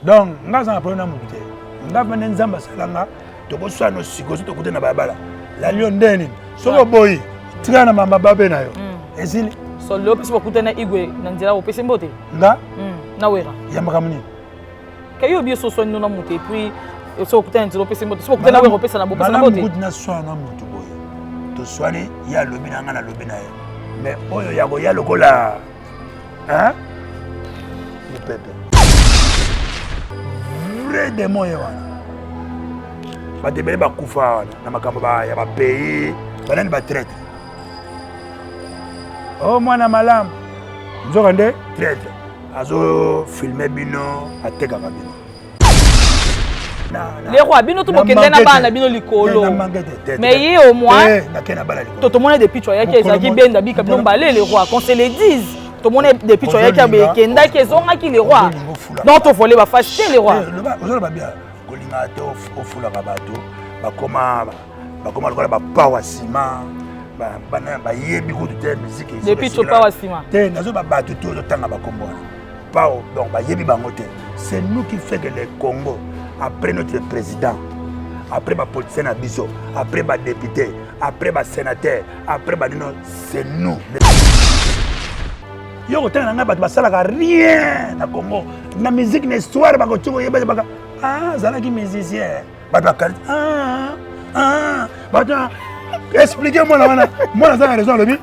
Donc, nous avons appris à nous dire. Nous avons appris à nous dire. Nous avons appris à nous dire. Nous avons appris la lion deni. Soko boy. Tigana mama babe na yo. Ezili. So lo pesi bokuta na igwe na nzela opesi mbote. Nga? Na wera. Ya makamuni. Kayo bi so so no na muté puis so okuta na nzela opesi mbote. So okuta na wera opesa na bopesa na mbote. Malamu na so na mutu boy. To swani ya lobi na nga na lobi na yo. Mais oyo ya go ya lokola. Hein? Le peuple. Vrai démon wana. Ba debele ba kufa wana na makambo ba ya ba pays, banani ba traître. Oh mwana malamu. Nzoka nde traître. Azo filmer bino, ateka ka bino. Les rois bino to bokende na bana bino likolo. Mais yi au moins to mona depuis tu yaki ezaki benda bika bino balé les rois qu'on se les dise. To mona depuis tu yaki bekenda ki zonga ki les rois. Donc to voler ba faciliter les rois. Ozolo ba bien. Kolinga te ofula ka bato. Bakoma lokola ba power ciment. Ba yebi ko de musique. Depuis tu power ciment. Te nazo ba bato to tanga ba kombo. Power donc ba yebi bango te. C'est nous qui fait que le Congo après notre président, après ma politicien Abisso, après ma député, après ma sénateur, après ma c'est nous. Yo ko tanga na ba basala rien na Congo. Na musique na histoire ba ko tiko yeba ba ah zala ki musicien. Ba expliquez-moi là moi ça a raison le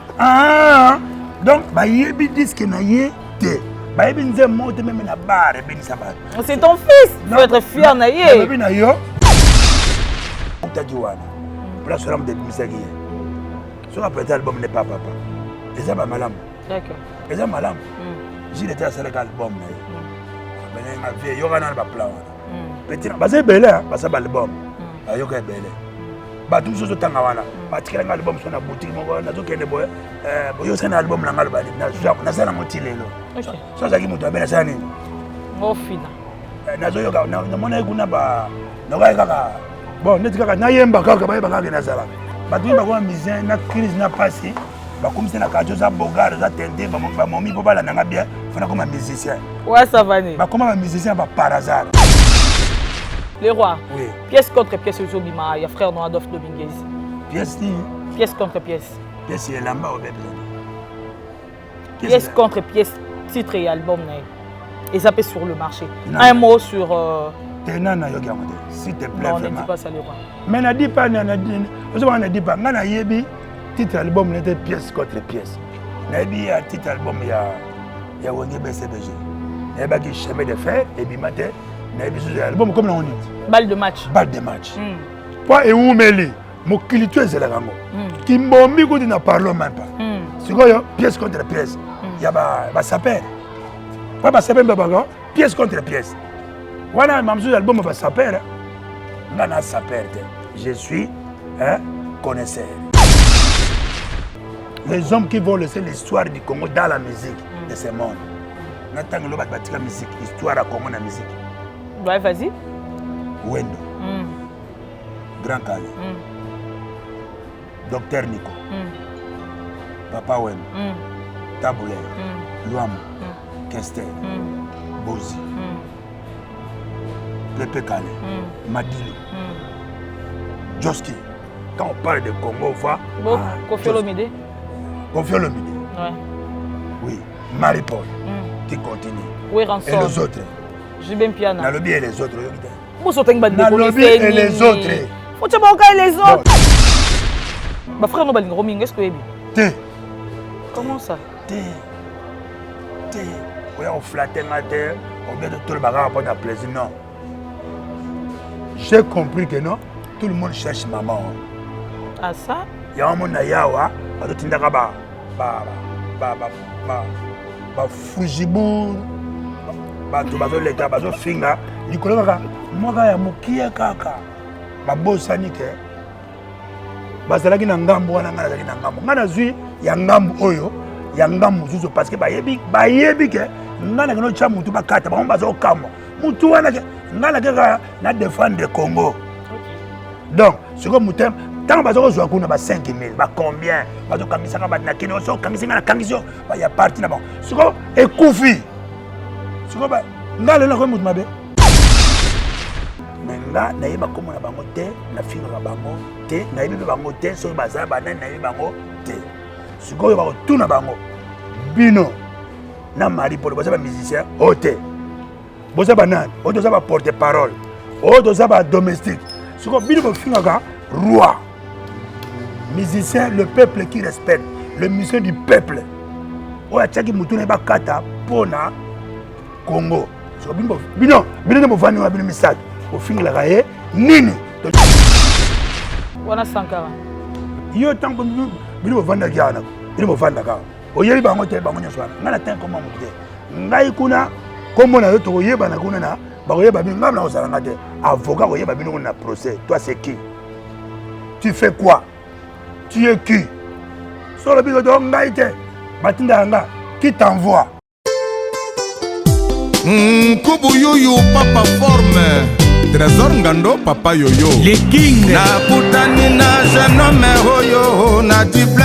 donc ba yebi disque na ye te. C'est ton fils, il faut être fier na ye. L'album n'est pas papa. Et ça va malam. D'accord. Et ça malam. J'ai été à cet album. Il y aura un plan. Petit, c'est bel, c'est l'album. Il y a bel. Tout ce temps parce que l'album sur la boutique yo c'est un album na ngalba na sana motilelo so ça qui mutu abena sani ngo fina na zo yoka na mona ikuna ba na kai kaka bon net kaka na yemba kaka ba kaka na sala ba tu ba ko musicien na crise na passé ba comme c'est na kajo za bogar za tende ba momi po bala na bien fana comme musicien ouais ça va ni ba comme musicien ba par hasard. Les rois. Oui. Pièce contre pièce au Bima, il y a frère Noir Adolphe Dominguez. Pièce contre pièce. Pièce est là-bas au bébé. Pièce contre pièce, titre et album. Et ça peut sur le marché. Un mot sur. S'il te plaît. Non, on ne dit pas ça, les rois. Mais on ne dit pas. On ne dit pas. On a dit titre album était pièce contre pièce. On a dit titre album il y a Wenge BCBG. Il y a qui chemin de fer et puis matin. L'album comme on dit. Balle de match. Balle de match. Pas et où mêler. Mon clitoire c'est la gamme. Qui m'a mis qu'on ne parle même pas. C'est quoi pièce contre pièce. Il y a ba saper. Pas ba saper ba pièce contre pièce. Voilà même sur l'album ba saper. Ngana saper. Je suis un connaisseur. Les hommes qui vont laisser l'histoire du Congo dans la musique de ce monde. N'attends le bâti la musique, histoire à Congo la musique. Ouais, vas-y. Wendo. Grand Kali. Docteur Nico. Papa Wendo. Taboulé. Luam. Kester. Bozi. Pepe Kale. Madilo. Joski. Quand on parle de Congo, on voit. Kofi Olomide. Kofi Olomide. Ouais. Oui. Marie-Paul. Qui continue. Oui, Ransom. Et les autres. J'ai bien piano. Dans le lobby et les autres. Dans le lobby et les autres. Faut que tu aies les autres. Ma frère, nous allons roaming. Est-ce que tu es comment ça? On flatte ma terre. On vient de tout le bagage pour avoir plaisir. Non. J'ai compris que non. Tout le monde cherche maman. Ah ça? Il y a un monde à Yawa. Il y a Fujibur. Bato bazo leka bazo finga likolo kaka moka ya mokia kaka babosani ke bazalaki na ngambo wana ngana zaki na ngambo ngana zui ya ngambo oyo ya ngambo zuzo parce que bayebi ke ngana keno cha mutu bakata ba bazo kamo mutu wana ke ngana ke na défendre Congo. Donc ce que mutem tant bazo zo kuna ba 5000 ba combien bazo kamisaka ba na kino so kamisaka na kangiso ba ya parti na bon ce que ekufi. Nga le na ko mutu mabe mais nga nayeba komona bango te na fingaka bango te nayebi mpe bango te soki bazala banani nayebi bango te sikoyo bakotuna bango bino na mari polo boza bamusicien oyo te boza banani oyo toza baporte parole oyo toza badomestique sikoyo bino bofingaka roi musicien le peuple qui respecte le musicien du peuple oyo atiaki mutu na ye bakata mpona Congo sikoyo bino nde bovandi wa bino misato bofingelaka ye nini wana Sankara yo ntango bino bovandaki wana bino bovandaka oyebi bango te bango nyonso wana ngai na tin koma motu te ngai kuna kombo na yo tokoyebana kuna na bakoyeba bino ngai na kozalanga te avocat koyeba bino kuna na procès toi c'est qui tu fais quoi tu es qui solo bino to ngai te batindaka nga qui t'envoie Kubu Yuyu papa forme Trésor Ngando papa yoyo les kings nakutani na jeune homme oyo na dible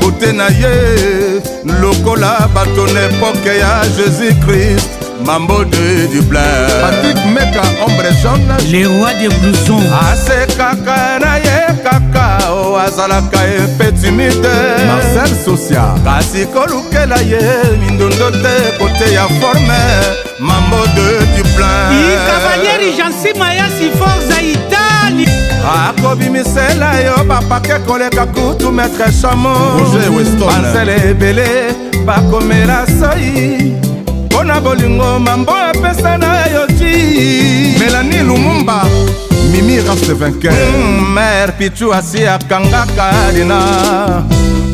côté na ye lokola bato n'époque ya Jésus-Christ Mambo de Dublin Patrick Meka ombre jaune les rois des blousons ase kaka na ye kaka o azalaka epe timide Marcel Socia kasi kolukela ye mindondo te kote ya forme Mambo de Dublin cavalieri Jansi Mayasi Forza Italie akobimisela yo bapake koleka kutu maître chamo bansele ebele bakomela soi mpona bolingo mambo epesa na yo ti Mélanie Lumumba Mimi reste vainqueur mère Pichu asi akangaka dina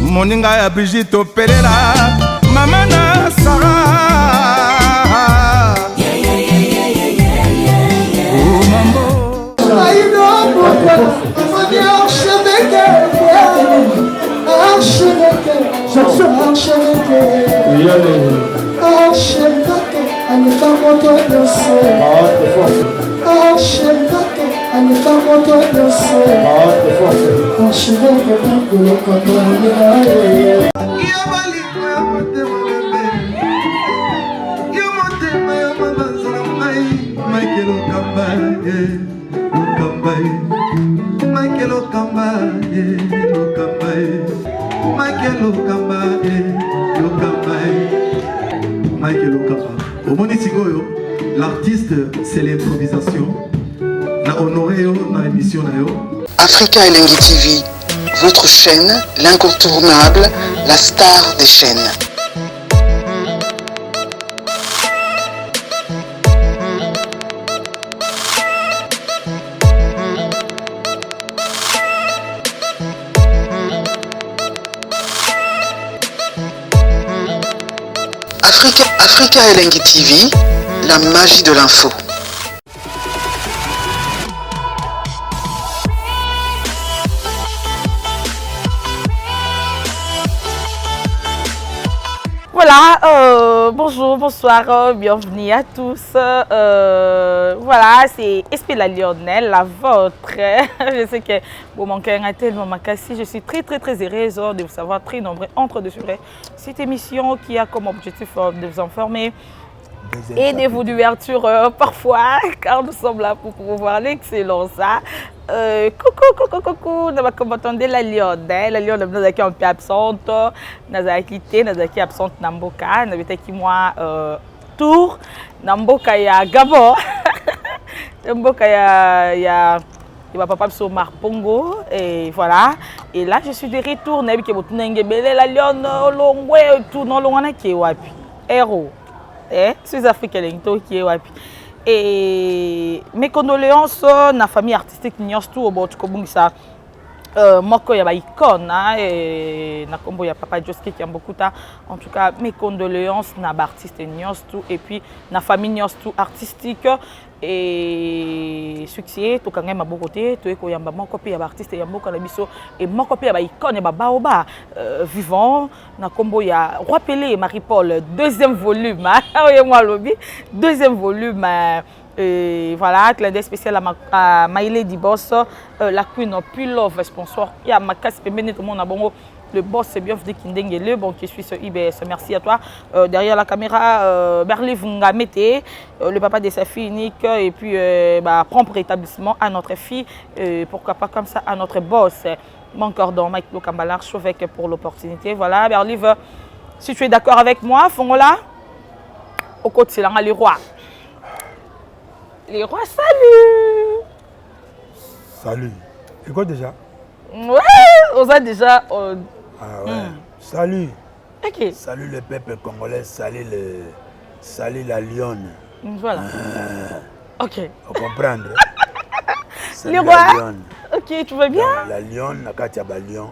moninga ya Brigitte opelela mama na Sarah L'artiste, c'est l'improvisation. Na honoré dans l'émission. Africa Elengi TV, votre chaîne, l'incontournable, la star des chaînes. Africa Elengi TV, la magie de l'info. Voilà, bonjour, bonsoir, bienvenue à tous. Voilà, c'est SP la Lionel, la vôtre. Je sais que vous manquez un tellement macassi. Je suis très heureuse de vous savoir très nombreux entre deux sur cette émission qui a comme objectif de vous informer et de vous d'ouverture parfois, car nous sommes là pour promouvoir l'excellence. Coucou, nous attendons la Lionel. La Lionel, nous sommes un peu absente. Nous avons quitté, nous sommes absente Namboka. Nous avons été moi tour. Namboka ya Gabon. Namboka ya papa sur Marpongo. Et voilà. Et là, je suis de retour. Nous avons la Lionel, Longwe, tout non loin qui est wapi. Héros. Sud-Afrique qui est wapi. Et mes condoléances na famille artistique Nyostu au bord Kobungisa. Moko ya ba icône et na kombo ya papa Joski qui a beaucoup ta. En tout cas, mes condoléances na ba artiste Nyostu et puis na famille Nyostu artistique et succès to kanga mabokote to eko yamba moko pe ya ba artiste ya mboka na biso et moko pe ya ba icône ba baoba vivant na kombo ya Roi Pelé et Marie-Paul deuxième volume oye moi lobi deuxième volume voilà, clin d'œil spécial à Maïlé Diboss, la Queen of Love, sponsor. Il y a Makas Pemene, tout le monde a bon. le boss c'est bien dit Kindengele, bon qui suis sur IBS. Merci à toi. Derrière la caméra, Berliv Ngamete, le papa de sa fille unique, et puis propre établissement à notre fille, pourquoi pas comme ça à notre boss. Mon cordon, Mike Lokambala, archevêque pour l'opportunité. Voilà, Berliv, si tu es d'accord avec moi, Fongola, au côté c'est là les rois. Les rois, salut! Salut. C'est quoi déjà? Ouais, on a déjà... Ah ouais. Salut. Ok. Salut le peuple congolais, salut la lionne. Voilà. Ok. Faut comprendre. Les rois. Ok, tu vas bien? La lionne, la Katiaba lion.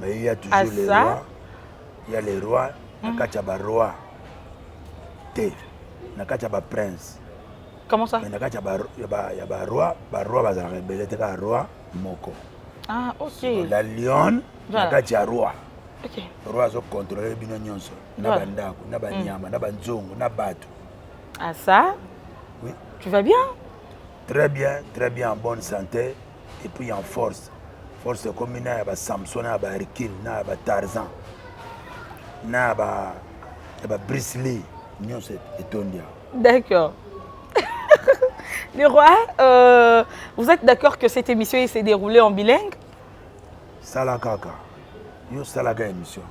Mais il y a toujours les rois. Il y a les rois, la Katiaba roi. T. La Katiaba prince. Comment ça? Mais la Katiaba roi, va se rébeller, c'est roi moko. Ah, ok. La lionne, la Katiaba roi. Ok. Roi zo contrôler bino nyonso. Na bandako, na banyama, na banzongo, na bato. Ah ça? Oui. Tu vas bien? Très bien, en bonne santé et puis en force. Force comme il y a Samson, il y a Hercule, il y a Tarzan, il y a Bruce Lee, d'accord. Les rois, vous êtes d'accord que cette émission s'est déroulée en bilingue? Salakaka. Yo salaka émission.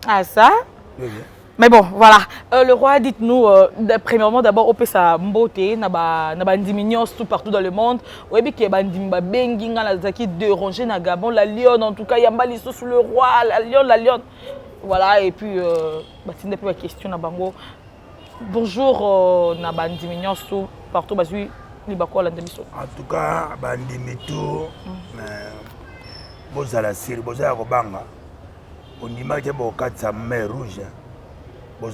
Ah ça? Oui. Mais bon, voilà. Le roi, dites-nous, premièrement, d'abord, on peut sa beauté, na diminution tout partout dans le monde. Oui, puis qu'il y a des bengi, qui dérangé na Gabon, la lionne, en tout cas, il y a des sous le roi, la lionne. Voilà, et puis, c'est une question na bango. Bonjour, na diminution tout partout, en tout cas, bandimitou, bozala siri, bozala kobanga. On dit que bon quatre sa mer rouge. On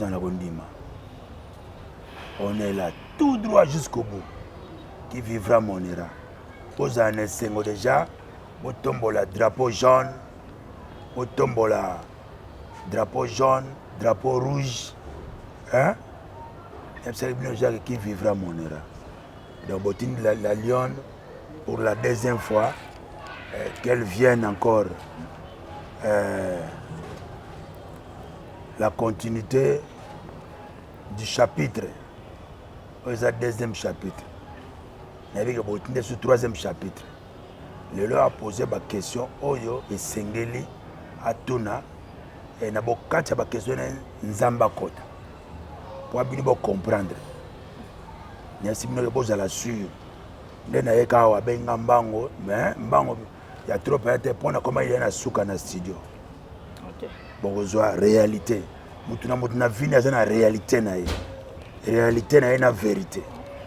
est là tout droit jusqu'au bout. Qui vivra mon ira. Vous en êtes déjà. Vous tombez la drapeau jaune. Vous tombez la drapeau jaune, drapeau rouge. Hein? Qui vivra mon ira. Donc, la lionne, pour la deuxième fois, qu'elle vienne encore. La continuité du chapitre, le deuxième chapitre. Il y avait le troisième chapitre. Le loi a posé ma question, Oyo et Sengeli à Tuna, et n'a pas quatre questions Nzamba Kota. Pour bien comprendre. Il y a si bien que la sûre. Il y a des cas où il y a Mbango, mais Mbango, il y a trop de pour comment il y a un souk dans le studio. Bon, réalité. Mutuna vie na na réalité na réalité na na vérité.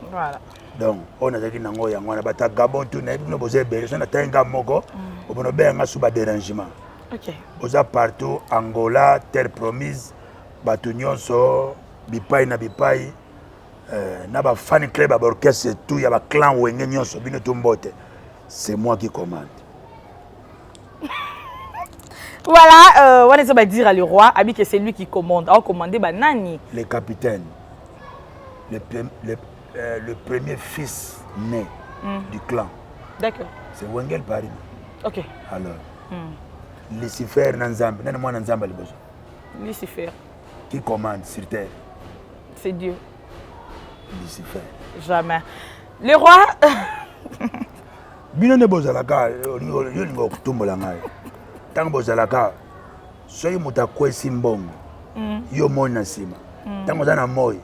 Voilà. Donc on a dit nango yango na bata Gabon tout na bino boze bele na tenga moko obono be nga suba dérangement. OK. Oza partout Angola, terre promise, batu nyonso bipai na bipai na ba fan club ba orchestre tout ya ba clan wenge nyonso bino tumbote. C'est moi qui commande. Voilà, on va dire à le roi, que c'est lui qui commande. On commande Nani. Le capitaine, le premier fils né du clan. D'accord. C'est Wengel Paris. Ok. Alors, Lucifer Nanzambe, Lucifer. Qui commande sur terre? C'est Dieu. Lucifer. Jamais. Le roi. Bino ne bozalaka, yo ngo kutumbola ngai. Tango bozalaka, soki muta kwesi mbongo. Yo mona sima. Tango zana moyi.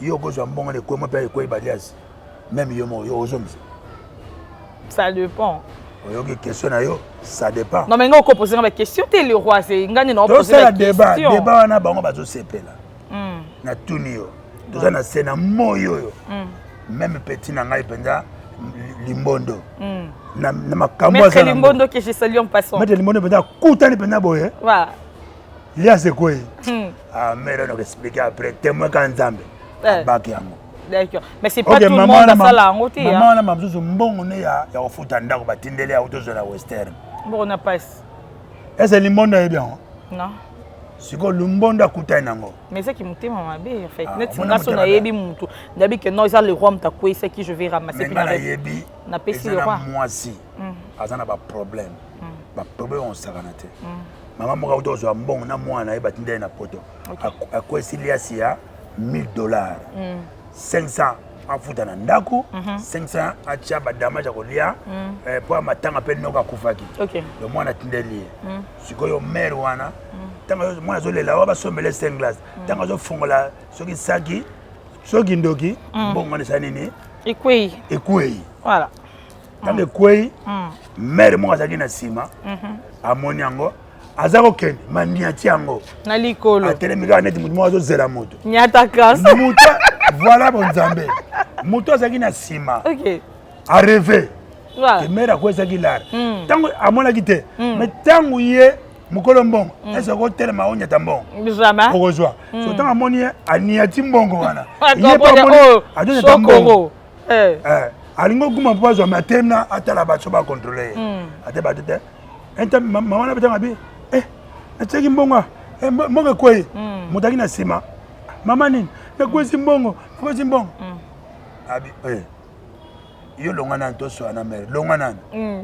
Yo kozwa mbongo le kwemo pe ko ibalias. Même yo mo yo ozomisa. Ça dépend. Oyoki question na yo, ça dépend. Non mais nga ko poser une question te le roi c'est ngani na poser la question. Débat wana bango bazo sepela. Na tuni yo. Toza na sena moyo yo. Même petit na ngai penza Limbondo. Na makambo Maître Limbondo que je salue en passant. Maître Limbondo penza kutani penza boye. Voilà. Il y a c'est quoi? Ah mais on va expliquer après témoin quand Nzambe. Baki yango. D'accord. Mais c'est pas tout le monde à ça là en côté. Maman na mabzuzu mbongo ne ya ofuta ndako batindele ya utozo na western. Bon on a pas. Est-ce Limbondo est bien? Non. Siko Limbondo akutani nango. Mais c'est qui m'était maman bé en fait. Net singaso na yebi mutu. Ndabi que non, ça le roi mtakwe c'est qui je vais ramasser puis na yebi. Na pesi le roi. Moi si. Azana ba problème. problème on saranate maman mo ka zo mbongo na mwana e batinde na poto akwesili ya $1000 500 afuta na ndako 500 acha badama ja kolia po matanga pe noka kufaki le mwana tindeli sikoyo mère wana tanga mwana zo lela wa basombele 5 glace tanga zo fungola soki saki soki ndoki mbongo ne sanini ekwei voilà tanga ekwei mère mo azaki na sima amoni yango azako kende maniati yango na likolo atelemika neti mutu mo azozela moto nyata kasa moto voilà bonzambe moto azaki na sima a rêvé voilà mère akwesaki lara tango amonaki te mais tango ye mukolo mbongo est-ce que telema onyata mbongo jamais okozwa so tango amoni ye aniati mbongo wana ye pa moni adonyata mbongo alingo kuma mpo azwa matemna atala bato bakontrole ye ate bato te enta mama na betanga bi nateki mbongo mbongo ekwei moto aki na nsima mama nini nakwesi mbongo abi yo longa nani toswa na mare longa nani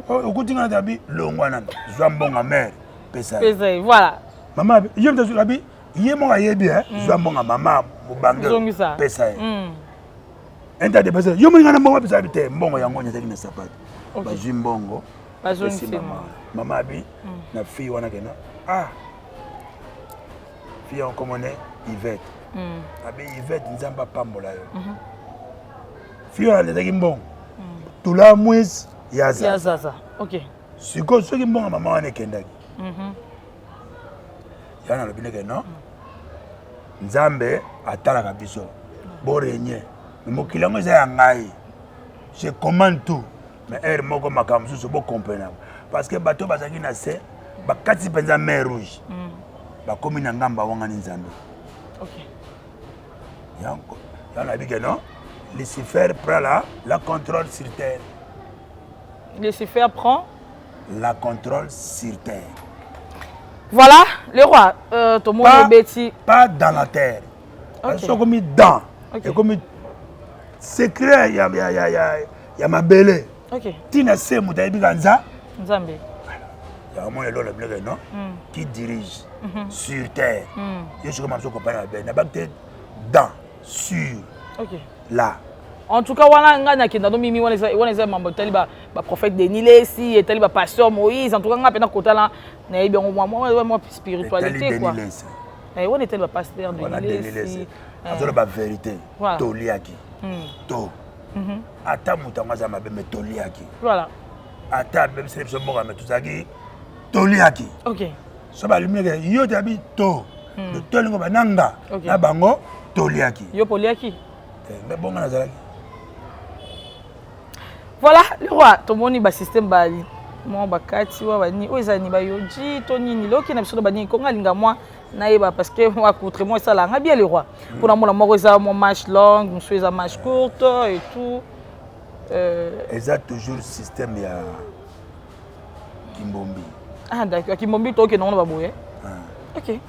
okutingana te abi longwa nani zwa mbongo mare pesa voilà mama abi yo mtazu abi ye moko ayebi zwa mbongo mama mobange pesa ye enta de pesa yo moninga na mbongo pesa abi te mbongo yango nyataki na sapato bazwi mbongo mama abi na fille wana kena fille on commone Yvette abi Yvette nzamba pambola yo fille wana lezaki mbongo tula mwezi ya zaza siko soki mbongo mama wana ekendaki yana lobi ndeke no nzambe atalaka biso borenye mokili yango eza ya ngai je commande tout mais ere moko makambo mosusu bocomprena parce que bato bazalaki na se bakati mpenza mer rouge bakomi na ngamba wangani nzambe yango nayebi ke non Lucifer prend la contrôle sur terre. Lucifer prend la contrôle sur terre. Voilà, le roi, tout le monde est bêti. Pas dans la terre. Ils sont comme dans. Et comme secret, il y a ma belle. Tina se mutaïbi ganza. Nzambe. Il y a un moment non qui dirige sur terre. Je suis comme un peu compagnon avec n'a pas dans sur. Là. En tout cas, wana na kinda no mimi wana mambo tali ba prophète Denis Lesi et tali ba pasteur Moïse en tout cas nga pena kota la na yebi moi spiritualité quoi. Wana tali ba pasteur Denis Lesi. Azolo ba vérité. Toliaki. To. Ata mutanga za mabe me toliaki. Voilà. Ata même c'est le mot mais tout ça qui toliaki. OK. So ba lumière yo tabi to. De tolingo bananga na bango toliaki. Yo poliaki. Mais bon, voilà, le roi, tout le monde a un système bali. Moi, bakati wa bani, oizani ba yoji, toni ni loki na biso bani konga linga moi naïba parce que moi contre moi ça là, bien le roi. Pour moi moi mon match long, monsieur ça match courte et tout. Ils ont toujours le système ya Kimbombi. Ah d'accord, Kimbombi toi que non va boyer. OK.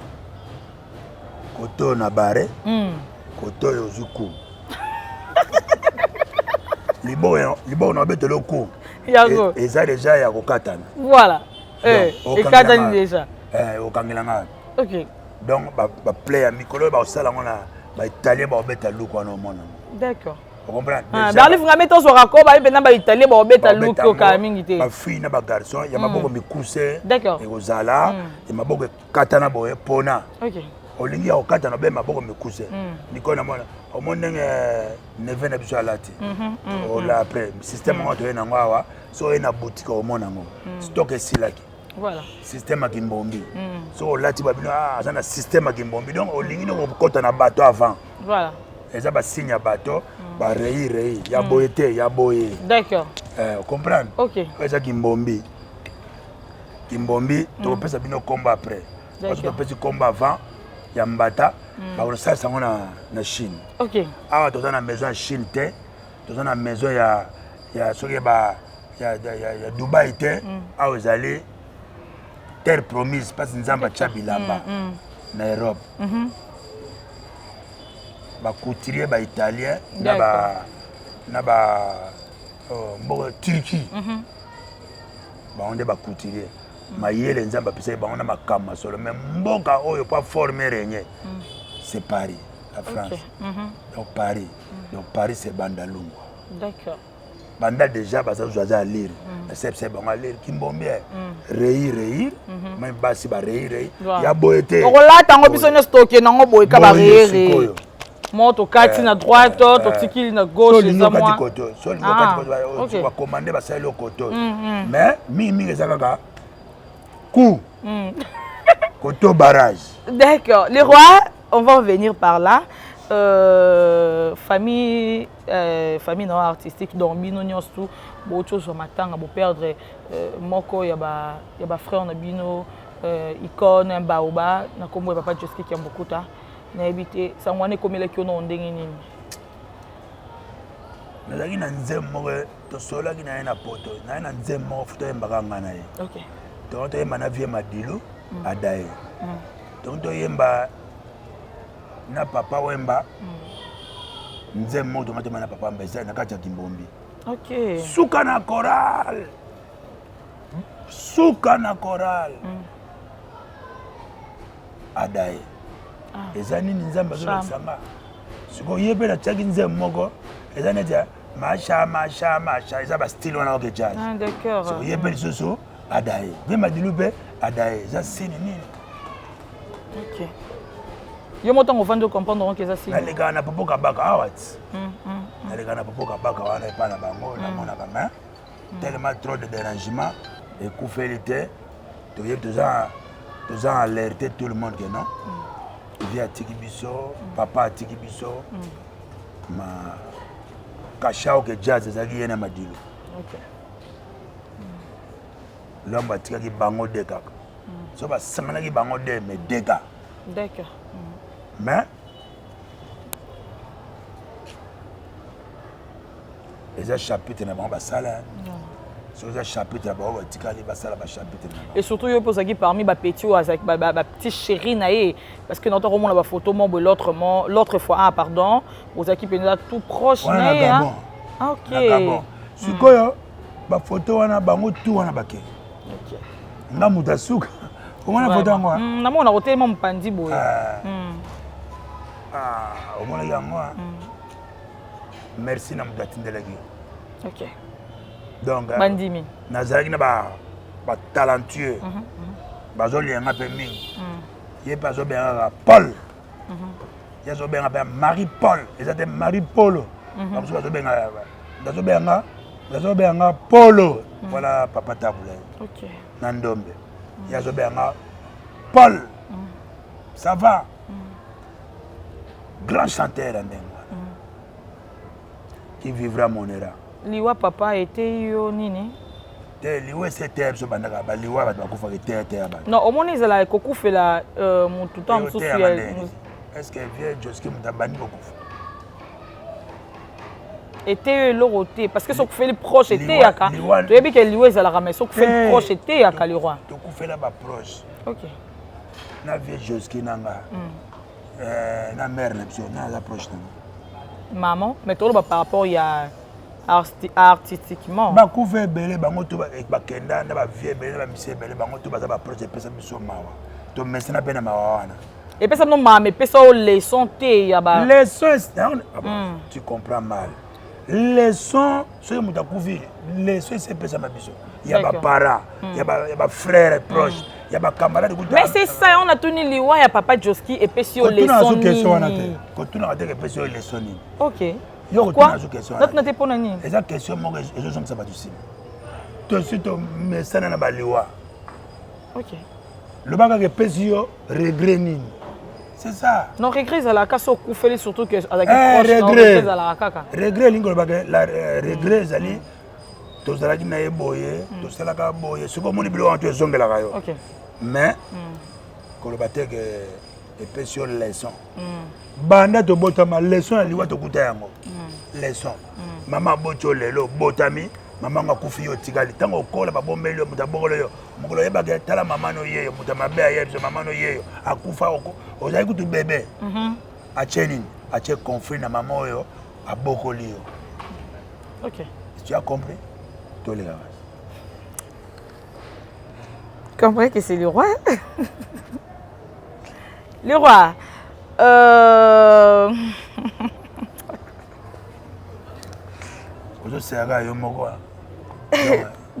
Koto na bare. Koto yozuku. Libo na bete loko. Yago. Et ça déjà ya kokatana. Voilà. Et katani déjà. Okangilanga. OK. Donc ba play à mikolo ba sala ngona ba italien ba beta loko na mona. D'accord. Vous comprenez? Dans les funga meto so rako ba bena ba italien ba beta loko ka mingi te. Ba fille na ba garçon, ya maboko mikuse. D'accord. Et ozala, ya maboko katana boye pona. OK. Olingi ya okatana be maboko mikuse. Niko na mona. Au monde neve na biso alati ola après système ngo to ena ngwa so ena boutique au monde ngo stock esilaki voilà système akimbombi so olati babino ça na système akimbombi donc olingi no kokota na bateau avant voilà eza ba signe bateau ba rei ya boyete ya boye d'accord comprendre OK eza kimbombi to pesa bino combat après parce que pesa combat avant ya mbata ba ça ça na Chine. OK. Ah dans na maison en Chine té, dans na maison ya soki ba ya Dubaï té, ah vous allez terre promise parce nzamba chabilamba na Europe. Ba couturier ba italien na ba Turquie. Ba onde ba couturier. mayele nzambe apesa bango na makama solo mais mboka oyo pas former régner c'est Paris la France donc Paris c'est Bandalungwa d'accord banda déjà baza joaza à lire c'est bon à lire kimbombi reir même basi ba reir ya boete okola tango biso ne stocké nango boye ka ba reir moto kati na droite to tikili na gauche ça moi so lingo kati ko commander ba sala koto mais mi ezaka coup koto barrage d'accord les rois on va revenir par là famille non artistique donc bino nyonso bo chose matanga bo perdre moko ya ba frère na bino icône baoba na kombo papa Joski Kiambokuta na ebité sangwane komela kiono ndenge nini nazaki na nzembo to sola kina na poto na nzembo foto yembaka ngana ye OK to yemba na vie madilo adaye donc to yemba na papa wemba nzembo to matema na papa mbeza na kati ya Kimbombi OK suka na choral adaye eza nini nzambe azolakisanga siko ye mpe natiaki nzembo moko eza neti masha eza bastyle wana oke jazz d'accord siko ye mpe lisusu adaye mpe madilu mpe adaye eza sini nini OK yo motango ofandi comprendre que eza sini nalekaka na popo kabaka awati nalekaka na popo kabaka wana epa na bango namonaka main tellement trop de dérangement ekufeli te toyebi toza alerté tout le monde que non vie atiki biso papa atiki biso ma kashao ke jazz ezalaki ye na madilu lombo atikaki bango de kaka so basanganaki bango de mais deka d'accord mais eza chapitre na bango basala so eza chapitre na bango batikali basala bachapitre na bango et surtout yo posaki parmi bapeti oyo azalaki bapeti chéri na ye parce que ntango omona bafoto mo boye l'autre fois pardon ozalaki mpenza tout proche na ye OK sikoyo bafoto wana bango tu wana bake nga moto asuka omona foto yango namona kotelema mopandi boye omonaki yango merci na moto atindelaki OK donc bandimi nazalaki na batalentueux bazolienga mpe mingi ye mpe azobengaka Paul ye azobenga mpe Marie Paul eza te Marie Polo bamosusu bazobenganga Polo voilà papa tabula na ndombe ye azobenganga Paul ça va grand chanteur ya ndenge wana qui vivra mon era liwa papa ete yo nini te liwa ese biso bandaka baliwa bato bakufaka te ya bato non omoni ezala ekokufela motu to mosusu est-ce que vie Joski moto abandi kokufa ete yo eloko te parce que sokufeli proche eteyaka toyebi ke liwa ezalaka mais sokufeli proche eteyaka liroi tokufela baproche OK na vie Joski nanga na mère na biso na aza proche nanga maman mais toloba par rapport ya artistiquement bakufa ebele bango to bakenda na bavie ebele na bamisi ebele bango to baza baproche epesa biso mawa tomesana mpe na mawa wana epesa bino mama epesa o leçon te ya ba leçon tu comprends mal leçon soki moto akufi leçon esepesama biso ya bapara ya bafrère proche ya bacamarade mais c'est ça on a tuni liwa ya papa Joski epesi o leçon nini kotunaka te epesi o leçon nini OK pourquoi notre n'était pas nani eza question moko ezozongisa bato nsima tosi tomesana na baliwa OK lobaka ke epesi yo regret nini c'est ça non regret ezalaka so okufeli surtout que azalaki proche non regret ezalaka kaka regret elingi olobaka regret ezali tozalaki na ye boye tosalaka boye soki omoni biloko wana to ezongelaka yo mais koloba te ke epesi yo leçon banda tobotama leçon ya liwa tokuta yango leçon mama aboti yo lelo obotami mama ngo akufi yo tikali ntango okola babombeli yo moto abokolo yo mokolo oyebaka tala mama no yeyo moto mabe aye biso mama no yeyo akufa ozali kutu bebe atie nini atie conflit na mama oyo abokoli yo OK tu as compris toleka comprends que c'est le roi. Le roi.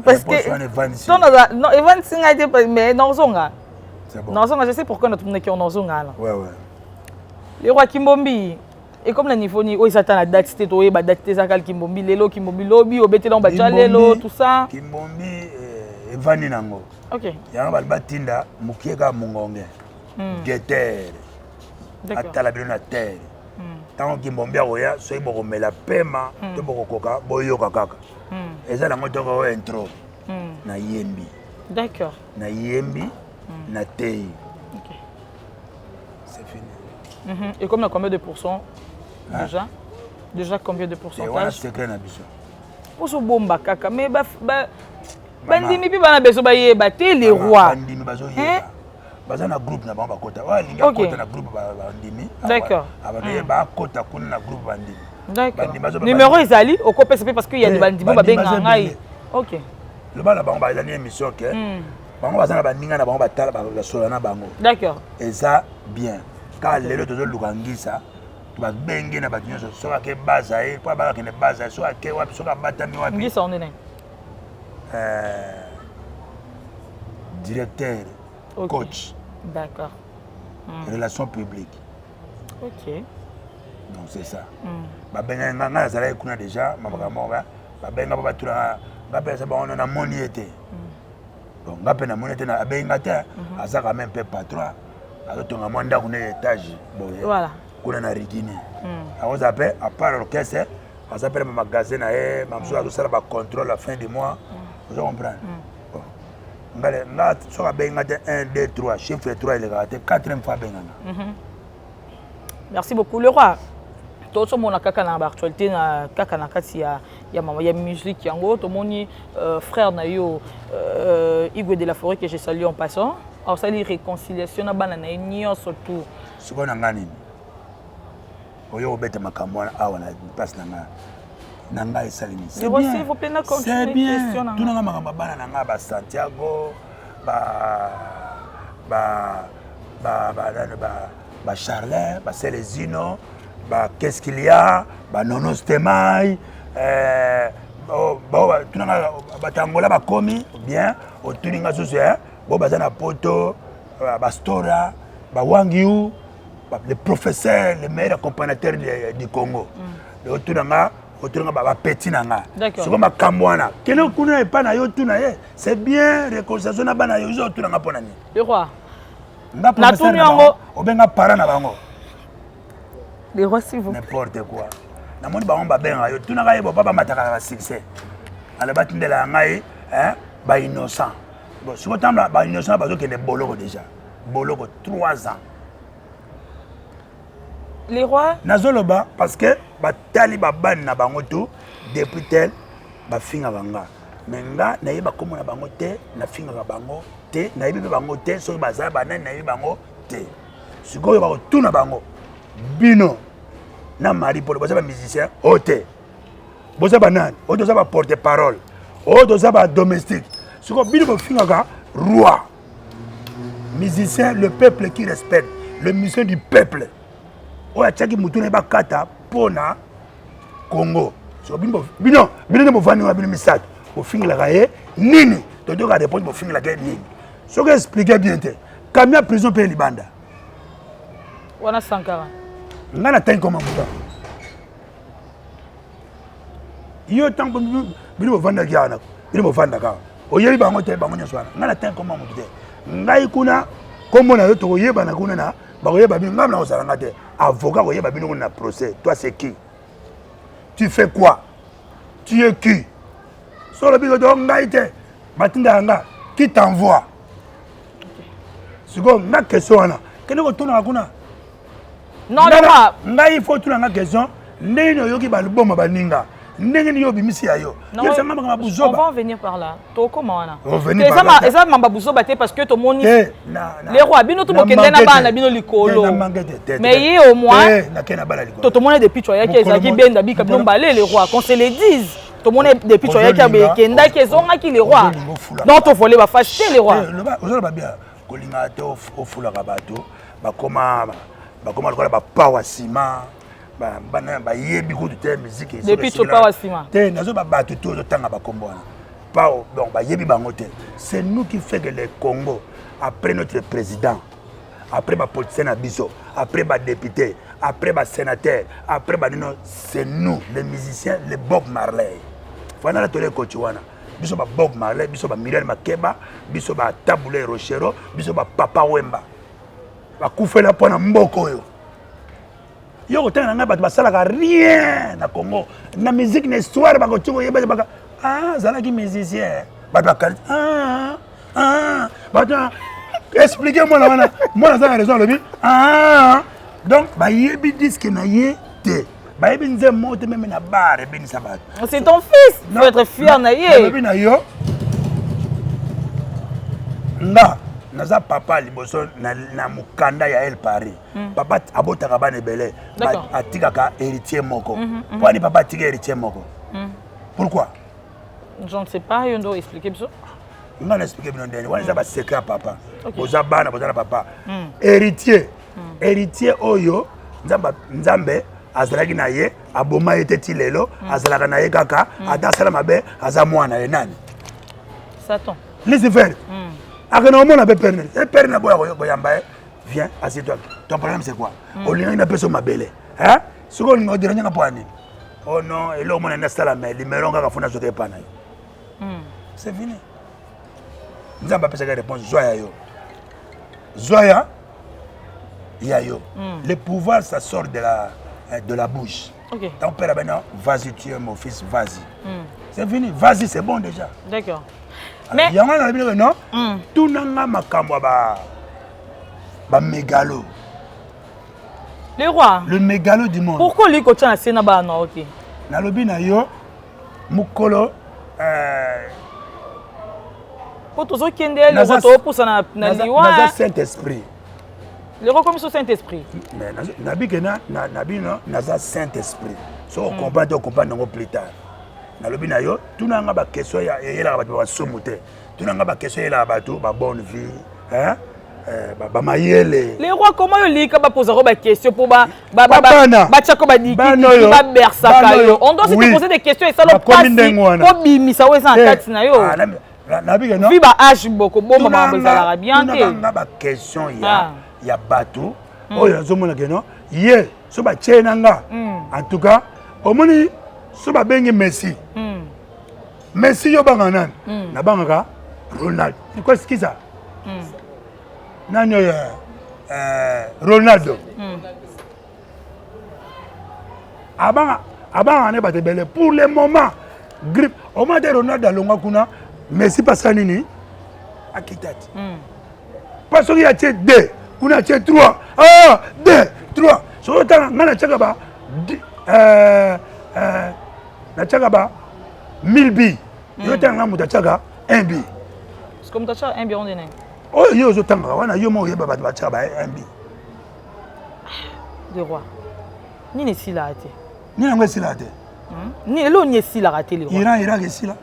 Parce que non, Evan Singa était mais non zonga. Non zonga, je sais pourquoi notre monde qui on zonga là. Ouais ouais. Le roi Kimbombi et comme la niveau ni ils attendent la date c'était toi ba date ça kal Kimbombi lelo Kimbombi lobby obete dans ba lelo tout ça. Kimbombi Evan nango. OK. Yana ba batinda mukieka mungonge. Geter. Atala bino na terre. Tant Kimbombi oya so iboko mela pema to boko koka boyoka kaka. Eza na moto ko intro. Na yembi. D'accord. Na yembi na tei. OK. C'est fini. Et combien de pourcents déjà? Déjà combien de pourcentage? Et voilà c'est que na biso. Pour ce bomba kaka mais bandimi pi bana beso ba yeba te les rois. Bandimi bazo yeba. Baza na groupe na bango kota. Wa linga kota na groupe bandimi. D'accord. Abana ba kota kuna na groupe bandimi. D'accord. Numéro ezali au COPSP parce qu'il y a des bandimi ba benga ngai. OK. Le bana bango ba ezali émission que bango baza na bandinga na bango batala ba solo na bango. D'accord. Et ça bien. Quand lelo tozo lukangisa ba bengi na batinyo so ke baza e pa ba ke ne baza so ke wapi so ka batami wapi. Ngisa on est directeur, okay. Coach. D'accord. Relations publiques. OK. Donc c'est ça. Babenga nganga zala kuna déjà mabaka moba. Babenga ba tura ngape ça on a moniété. Donc ngape na moniété na abenga ta asa quand même peu patron. Alors ton amanda kuna étage boye. Voilà. Kuna na rigini. Alors appelle à part l'orchestre, on s'appelle ma magasin na mamso a tout ça ba contrôle la fin du mois. Vous comprenez? Nga so ka benga 1 2 3 chiffre 3 il est 4e fois benga. Merci beaucoup le roi. Tout ce monde a kaka na actualité na kaka na kati ya mama ya musique yango to moni frère na yo Igwe de la Forêt que je salue en passant. Alors ça li réconciliation na bana na nyo surtout. Siko na ngani. Oyo obeta makambo awa na passe na nga. Nanga esalimi. C'est bien. S'il vous plaît na continuer question na. Tout na makambo bana na nga ba Santiago ba Charlet, ba Celesino, ba qu'est-ce qu'il y a, ba Nono Stemai, tout na ba Tangola ba komi bien, au tuninga sous bo bazana poto, ba Stora, ba Wangiu, le professeur, le meilleur accompagnateur du Congo. Le tunanga ba petit nanga. C'est comme Kamwana. Kele kuna pas na yo tuna ye. C'est bien réconciliation na bana yo tunanga ponani. Le roi. Na professeur na obenga para na bango. Le roi s'il vous plaît. N'importe quoi. Na moni bango ba benga yo tunanga ye bo papa mataka ba succès. Ale batindela ngai ba innocent. Bon, si vous ba innocent ba zo ke ne boloko déjà. Boloko 3 ans. Les rois nazoloba parce que batali babani na bango tout depuis tel bafinga banga mais nga nayeba komo na bango te na finga bango te nayebi bango te so bazala banani nayebi bango te sikoyo ba tuna bango bino na mari polo boza ba musicien ote boza banani oto za ba porte parole oto za ba domestique sikoyo bino bo finga ka roi musicien le peuple qui respecte le musicien du peuple. Oya chaki mutune ba kata pona Congo. So bino ne mofani wa bino misat. Au fingla kaye nini? To doka répondre au fingla kaye nini? So que expliquer bien te. Kamia prison pe libanda. Wana Sankara. Ngana tan comment muta. Yo tan ko bino vanda kiana. Bino vanda ka. Oyebi bango te bango nyaswana. Ngana tan comment muta. Ngai kuna kombo na yo to yeba na kuna na bakoyeba bino ngam na osala te. Avocat, vous avez un procès. Toi, c'est qui? Tu fais quoi? Tu es qui? Sur le bureau de Matinda, qui t'envoie? C'est comme une question. Quelle est votre question? Non, non, il faut tout une question. On va en venir par là. Comment et ça parce que tout le monde les rois bino tout bokende na bana bino likolo mais au moins tout le monde depuis tu as qui benda bika bino balé les rois qu'on se les dise Tout le monde depuis tu as qui est qui zonga qui les rois. Donc tu voler va fâcher les rois. Aujourd'hui ba bien kolinga te au fula kabato ba koma ba power ciment ba yebi ko de musique depuis tu power ciment. Te nazo ba bato to zo tanga ba kombona. Pas donc ba yebi bango te. C'est nous qui fait que le Congo après notre président, après ma politicien à biso, après ma député, après ma sénateur, après ma c'est nous les musiciens, les Bob Marley. Voilà la télé coachwana. Biso ba Bob Marley, biso ba Miriam Makeba, biso ba Taboulé Rochero, biso ba Papa Wemba. Ba kufela pona mboko yo. Yo kotanga nga bato basalaka rien na Congo. Na musique na histoire ba kotungo yeba ba ah zala ki musicien. Bato bakali bato expliquez-moi là moi ça a raison le donc ba yebi disque na ye te. Ba yebi nze mote même na bar e beni sabat. C'est ton fils, tu dois être fier na ye. Yebi na yo. Nga naza papa liboso na mukanda ya El Paris. Papa abotaka bana belé. Atikaka héritier moko. Pourquoi papa atika héritier moko? Pourquoi? Je ne sais pas, on doit expliquer ça. On va expliquer bien on va ça secret à papa. Boza bana boza papa. Héritier. Héritier oyo nzambe azalaki na ye aboma eteti lelo azalaka na ye kaka adasala mabe azamwana ye nani? Satan. Lucifer. Akena omona be perne. E perne na boya koyamba viens assieds-toi. Ton problème c'est quoi? Olinga na peso mabele. Hein? Siko ngo diranya nga poani. Oh non, et là on a sala mais numéro nga fona soke pana. C'est fini. Nzamba pesa ka réponse zoya yo. Zoya yayo. Le pouvoir ça sort de la bouche. OK. Ton père maintenant, vas-y tu es mon fils, vas-y. C'est fini, vas-y, c'est bon déjà. D'accord. Mais il y a un non tout nanga makambo ba mégalo. Le roi. Le mégalo du monde. Pourquoi lui coach na sena ba na OK? Na lobi na yo mukolo pour tous ceux qui ont le retour pour ça na liwa. Na Saint-Esprit. Le roi comme sur Saint-Esprit. Mais nabi kena nabi no na Saint-Esprit. So on comprend non plus tard. Na lobi na yo tout nanga ba question ya yela ba ba somote. Tout nanga ba question yela ba tout ba bonne vie, hein? Ba mayele. Les rois comment yo lika ba poser ba question pour ba tchako ba diki ba bersaka yo. On doit se poser des questions et ça le passe. Ko bimisa we sans tête na yo. Nabi kena. Vi ba âge boko bo mama bezala bien te. Nanga ba question ya bateau. Oyo zomona keno. Ye so ba tchenanga. En tout cas, omoni so ba bengi Messi. Messi yo banga nan. Na banga Ronaldo. C'est quoi ce qui ça? Nani Ronaldo. Abanga ne bate belle pour le moment. Grip. Au moment de Ronaldo alonga kuna Messi passa nini? Akitati. Parce qu'il y a 2, kuna a 3. Ah, 2, 3. So tanga ngana chaka ba na chaka ba 1000 bi. Yo tanga muta chaka 1 bi. C'est comme ta chaka 1 bi on dene. Oh yo zo tanga wana yo mo yeba ba chaka ba 1 bi. Le roi. Ni ne si la ate. Ni ngwe si la ate. Ni lo ni si la ate le roi. Iran ke si la.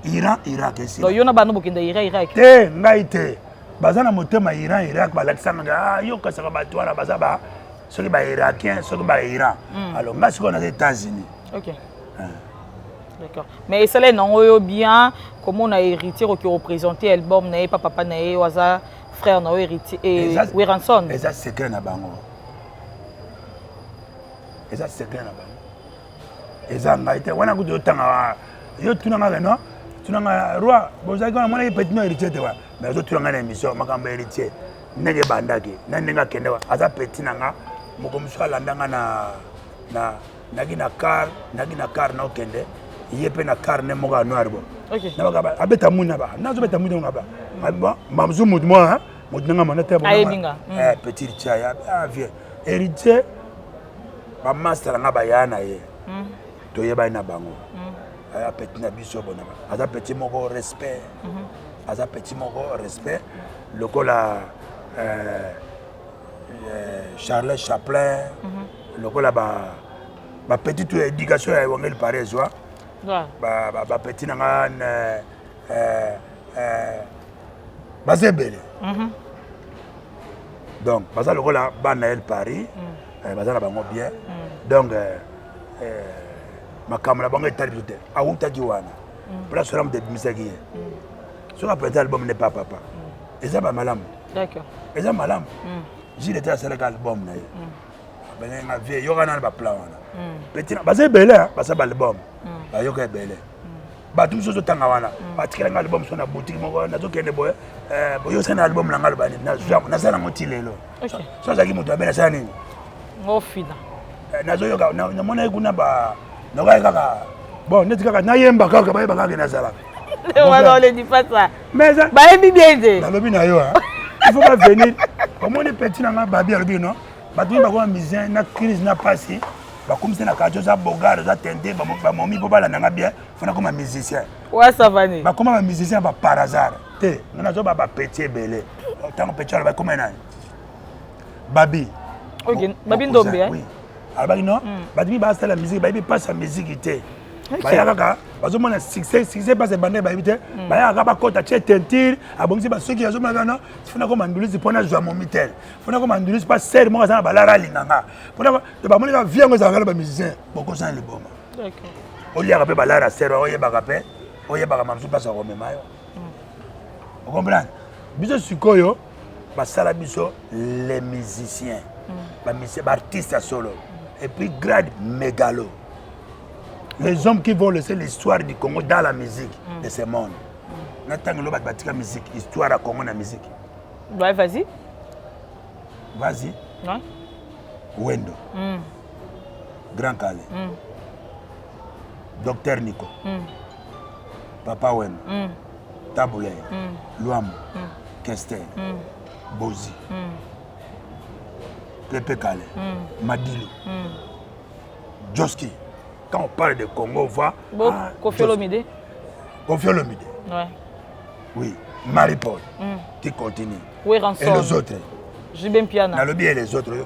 Iran ke si. Donc yo na ba no bokinda Iran. Te ngai te. Bazana motema Iran ba laksanga yo ka saka ba twala bazaba. Ceux qui sont irakiens, ceux qui sont Iran. Alors, moi, je suis aux États-Unis. Ok. D'accord. Mais ça, c'est non bien, comment on a hérité, qui représentait l'album, papa, Waza, frère, hérité, et Wiranson. Et ça, c'est secret na bango. Et ça, c'est secret na bango. Et ça, on a été, on a eu du temps à. Yo, tu n'as pas, tu n'as pas, roi, vous avez un petit héritier, mais vous avez une émission, je suis héritier. Nenge bandaki, nanga kendewa, aza petit nanga. Moko musuka landanga na car na okende yepe na car ne moga noir bo. OK. Na ba abeta muna ba. Na zo beta muna ngaba. Mamzu mudmo mudnanga manete bo. Petit chaya vieux. Héritier ba master ngaba yana ye. To yeba na bango. Aya petit na biso bona ba. Aza petit moko respect. Aza petit moko respect. Lokola Charles Chaplin, le ma petite éducation ya Wangel Paris wa ba petit nanga bazebele donc baza lokola bana el Paris baza na bango bien donc makambo na bango etali biso te awutaki wana mpona solam de bimisaki ye soki aprete album ne pas papa eza bamalamu eza malamu jile ete asalaka album na ye benenga vie yoka nani baplan wana petina baza ebele baza baalbum bayoka ebele bato mosusu ozotanga wana batikelanga album so na boutique moko nazokende boye boyosani na album nanga lobani naza nango ti lelo so azalaki moto abe nasala nini ofina nazoyoka namona ye kuna nokai kaka bon neti kaka nayemba kaka bayeba kaka nazalaka bayebi bien te nalobi na yo il faut bavenir omoni peti nanga babi alobi no bato mi bakoma musicien na crise na pasi bakomisi na kati oza bogare oza tente bamomi mpo balandanga bien fona koma musicien bakoma bamusicien par hasard te nga nazoba bapeti ebele ntango peti aloba ekoma nani babi ndombe alobaki no bato mi basala musique bayebi mpasi ya musique te baya kaka bazomona succès pase ebande bayebi te baya kaka bakota tie tentire abongisi basoki azomonaka no funa koma ndulisi mpona zwa momi tele funa koma ndulisi mpa sere moko aza na balara alinganga mpona bamonika vie yango ezalaka na bamusicien bokosana liboma oliaka mpe balara sere oyebaka mpe oyebaka mamosu mpasi akomema yo okomprendre biso sikoyo basala biso les musiciens baartiste ya solo et puis grade mégalo les hommes qui vont laisser l'histoire du Congo dans la musique de ce monde. N'attends le bâtiment la musique, histoire à Congo la musique. Ouais, vas-y. Vas-y. Ouais. Wendo. Grand Calais. Docteur Nico. Papa Wendo. Taboulé. Luambo. Kester. Bozi. Pepe Calais. Madilu. Joski. Quand on parle de Congo, on voit... Kofi Olomide. Kofi Olomide. Ouais. Oui. Marie-Paul. Qui continue. Oui, Ransom. Et les autres. Jibem Piana. Nalobi et les autres. Les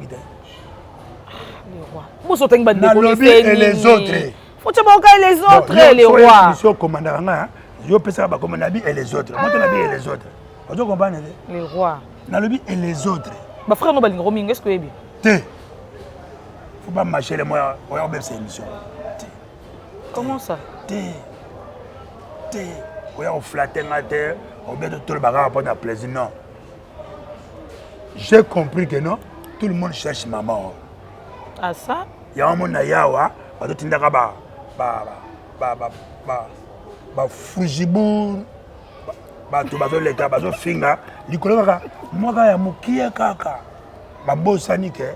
rois. Vous sautez une bande de Nalobi et les autres. Faut que tu les autres, les rois. Monsieur commandant, je peux savoir comment Nabi et les autres. Moi, Nabi et les autres. Vous comprenez? Les rois. Nalobi et les autres. Ma frère, nous balling roaming. Est-ce que vous avez bien? Faut pas marcher les moyens. On va faire cette émission. Comment ça? On flatte la terre, on met tout le bagage pour avoir plaisir. Non. J'ai compris que non, tout le monde cherche maman. Ah ça? Il y a un monde à Yawa, on doit tenir Fujibour, tu vas les gars, tu finga, tu connais moi quand il y a kaka, bossanike.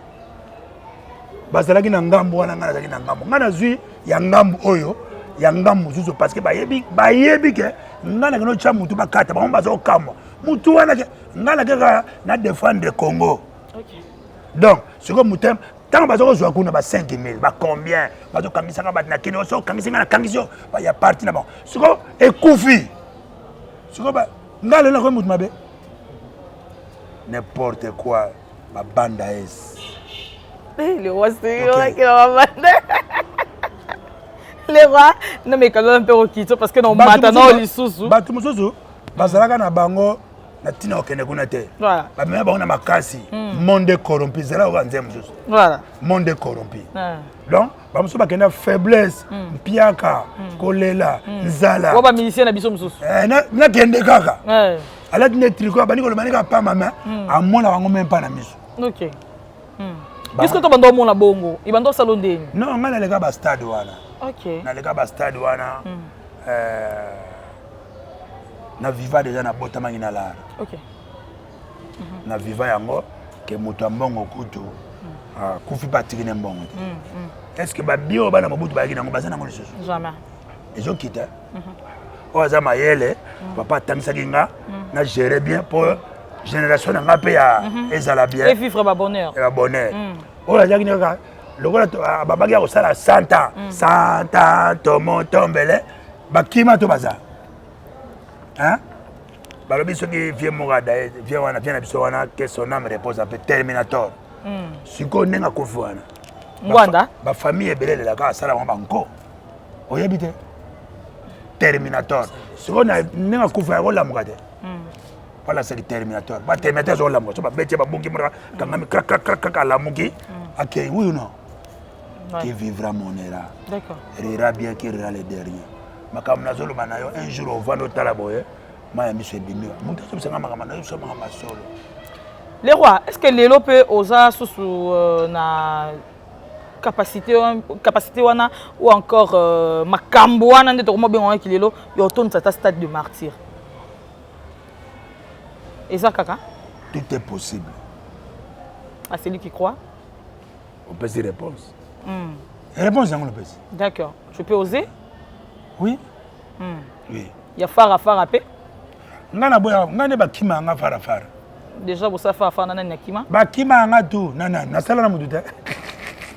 Bazalaki na ngambo wana ngana zaki na ngambo ngana zui ya ngambo oyo ya ngambo zuzo parce que bayebi ke ngana keno cha mutu bakata ba mbaza okamwa mutu wana ke ngana ke na défendre Congo. OK. Donc ce que mutem tant bazo kozwa kuna ba 5000 ba combien bazo kangisa ka batina kino so kangisa na kangiso ba ya parti na bon ce que ekufi ce que ba ngala na ko mutu mabe n'importe quoi ba banda es. Les rois, c'est eux qui vont vendre. Les rois, non mais quand même un peu au kito parce que non maintenant les sous. Batu mususu, bazalaka na bango na tina okene kuna te. Voilà. Ba mema bango na makasi, monde corrompu, zela okanze mususu. Voilà. Monde corrompu. Donc, ba mususu bakenda faiblesse, mpiaka, kolela, nzala. Wa ba musicien na biso mususu. Na kende kaka. Ala dine triko bani ko lomani ka pa mama, amona bango même pas na miso. OK. Qu'est-ce que tu as dans bongo? Il va dans salon de. Non, on a les gars stade wana. OK. Na les gars stade wana. Na viva déjà na botama ina la. OK. Na viva yango ke moto mbongo kutu. Kufi patiki na mbongo. Est-ce que ba bio bana mabutu ba kina ngo bazana ngo lisusu? Jamais. Ils ont quitté. Oza mayele, papa tangisa kinga na gérer bien pour génération na pe ya ezala bien et vivre ba bonheur ola jaki naka lokola babaki ya kosala 100 ans 100 ans tombele bakima to baza hein balobi soki vie morada vie na biso wana que son âme repose un peu Terminator siko nenga kofu wana Ngwanda ba famille ebele la ka sala banko oyebi te Terminator so na ninga kufa ko lamuka te voilà c'est le Terminator ba Terminator zo lamuka so ba betje ba bungi mura kangami krak lamuki ok oui ou non qui vivra mon era d'accord rira bien qui rira le dernier makamna zolo banayo un jour on va no tala boye maya miso ebimi mutu so sanga makamana so makama solo les rois est-ce que lelo peut osa sous na capacité wana ou encore makambo wana nde tokoma bengo ki lelo yo ton sa stade de martyr et ça kaka tout est possible à celui qui croit on peut y réponse réponse on peut d'accord je peux oser oui oui il y a fara pe ngana boya ngane bakima nga fara déjà vous savez fara nana nakima bakima nga tout nana na sala na muduta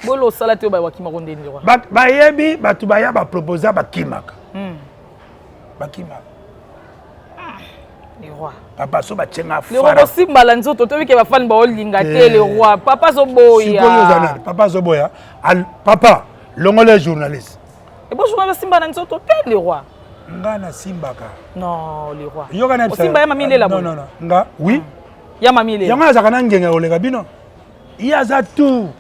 bolo sala te ba wakima ronde ni roi ba yebi batu ba ya ba proposer bakima bakima les rois papa so ba chenga fara les rois simba la nzoto to bike ba fan ba olinga te les rois papa so boya papa so boya papa longole journaliste et bon journaliste simba na nzoto te les rois ngana simbaka non les rois yoga na simba ya mami lela non nga oui ya mami lela yanga za kana ngenga olega bino iya za tout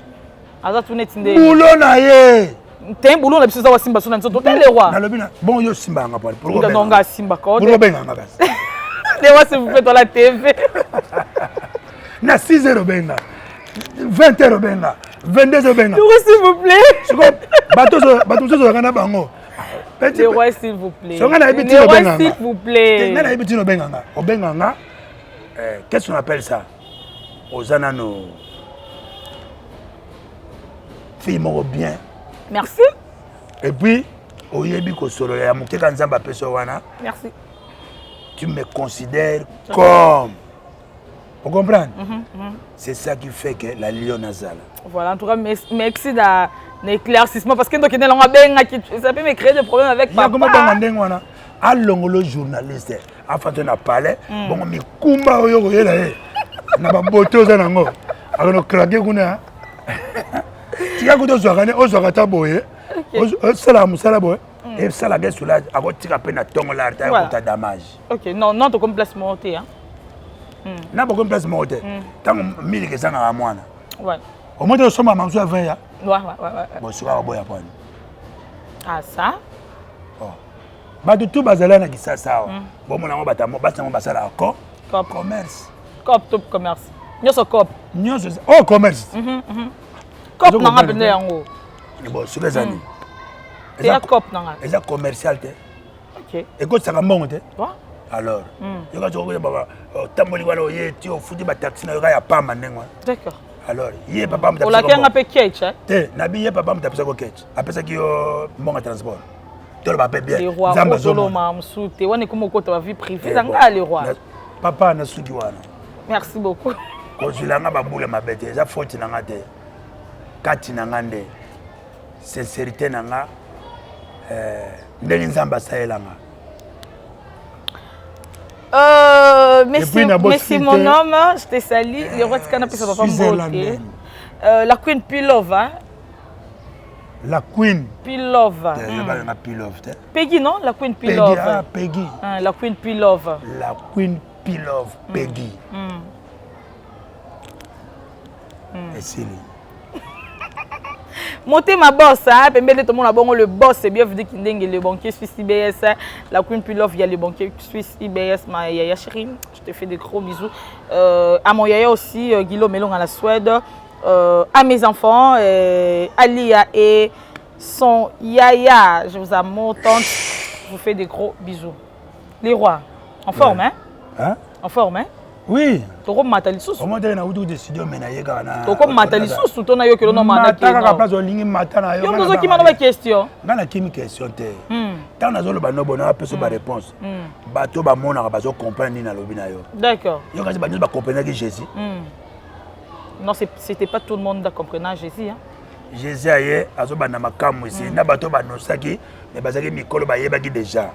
aza tout net ndé boulot na ye te boulot na biso za simba so na nzoto te les rois na lobina bon yo simba nga pale pour non nga simba ko pour benga nga basi les rois s'il vous plaît dans la TV na 6h benga 20h benga 22h benga s'il vous plaît bato so kana bango les rois s'il vous plaît les rois s'il vous plaît ngana ibitino benganga obenganga qu'est-ce qu'on appelle ça ozana no fille moko bien merci et puis oyebi ko solo ya mukeka nzamba peso wana merci tu me considères comme vous comprenez c'est ça qui fait que la lion azala voilà en tout cas merci d'éclaircissement parce que donc il ça peut me créer des problèmes avec papa comment banga ndengwana alongolo journaliste afante na palais bongo mikumba oyo koyela ye na baboto za nango akono craquer kuna tika kuto zwakane ozwaka ta boye osala musala boye et ça la gueule sur là akotika pe na tongo la ta ya damage OK non to comme placement te hein na ba comme placement te tango milike sanga ga mwana ouais au moins de soma mamso à 20 ya ouais bon soka boya pone ah ça bato tout bazala na kisasa bon mona ngo batamo basango basala ko commerce top commerce nyoso cop oh commerce cop na ngapende yango bon sur les années et cop na nga eza commercial te OK et ko saka mbongo te alors yo ka toko baba tamboli wala oye ti ofuti ba taxi na yo ya pamba ndengwa d'accord alors ye papa mutapisa ko la pe ketch te na bi ye papa mutapisa ko ketch apesa ki yo mbongo transport to ba pe bien les rois solo mamsute wane comme ko ta vie privée zanga les rois papa na suki wana merci beaucoup ko zulanga ba bule mabete eza faute na ngate kati na ngande sincérité na nga ndeni nzamba saelanga merci mon homme, je te salue. Les rois de Canapé, ça va pas me la Queen Pilove, hein? La Queen Pilove. Peggy, non? La Queen Pilove. Peggy. La Queen Pilove. La Queen Pilove, Peggy. Et c'est lui. Montez ma boss, hein, pembele tout le monde a bon le boss, c'est bien vu qu'il dingue le banquier Suisse IBS, la Queen Pilove, il y a le banquier Suisse IBS, ma yaya chérie, je te fais des gros bisous. À mon yaya aussi, Guillaume Melon à la Suède, à mes enfants, Alia et son yaya, je vous aime tante, je vous fais des gros bisous. Les rois, en forme, hein? En forme, hein? Oui. Toko matali susu. Comment tu as eu des studios menaillés kana? Toko matali susu tona yo kelo no manaki. Mataka ka place olingi matana yo. Yo mozo ki mano ba question. Ngana kimi question te. Tant na zolo ba no bona peso ba réponse. Bato ba mona ba zo comprendre ni na lobi na yo. D'accord. Yo kasi ba nous ba comprendre que Jésus. Non, c'était pas tout le monde qui comprenait Jésus hein. Jésus aye azo ba na makamu ici na bato ba no saki mais bazaki mikolo ba yebaki déjà.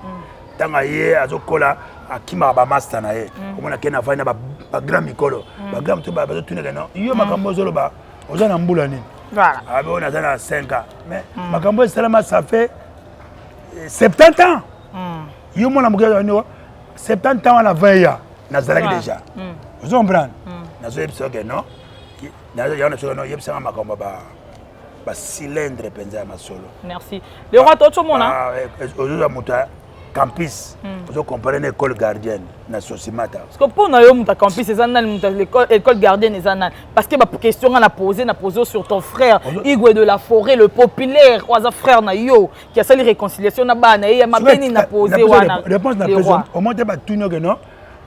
Tanga ye azokola akima ba master na ye omona kena fanya ba grand mikolo ba grand to ba tuna kana yo makambo zolo ba ozana mbula nini Voilà. On a 5 ans. Mais Makambo Salama, ça fait 70 ans. Yo mon amour 70 ans à la 20 ans. Nazarek déjà. Vous comprenez? Nazarek que non. Nazarek non, il y a Makambo ba cylindre penza ma solo. Merci. Le roi tout le monde ah aujourd'hui muta campus. Vous comprenez l'école gardienne na Sosimata. Parce que pour nous muta campus c'est l'école gardienne des annales parce que pour question on a posé sur ton frère Igwe de la Forêt le populaire oza frère na yo qui a sali réconciliation na bana et ma beni na posé wana. Réponse na question au moins ba tunyo que non.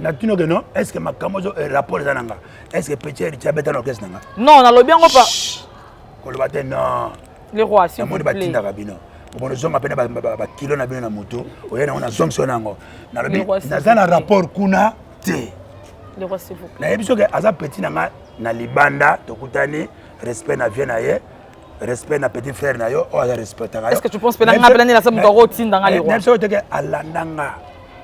Na tunyo que non est-ce que Makambo rapport zananga est-ce que petit Richard beta na orchestre nanga? Non na lobi ngo pas. Non. Le roi, s'il vous plaît. On a kilo na bino na moto, oyena on a zonction nango. Na lobi na rapport kuna te. Le roi s'il vous plaît. Na yebiso ke aza petit nanga na libanda tokutani respect na vie na ye, respect na petit frère na yo, o aza respectanga yo. Est-ce que tu penses que na planer la samu ko tinda nga le roi? Na yebiso ke alandanga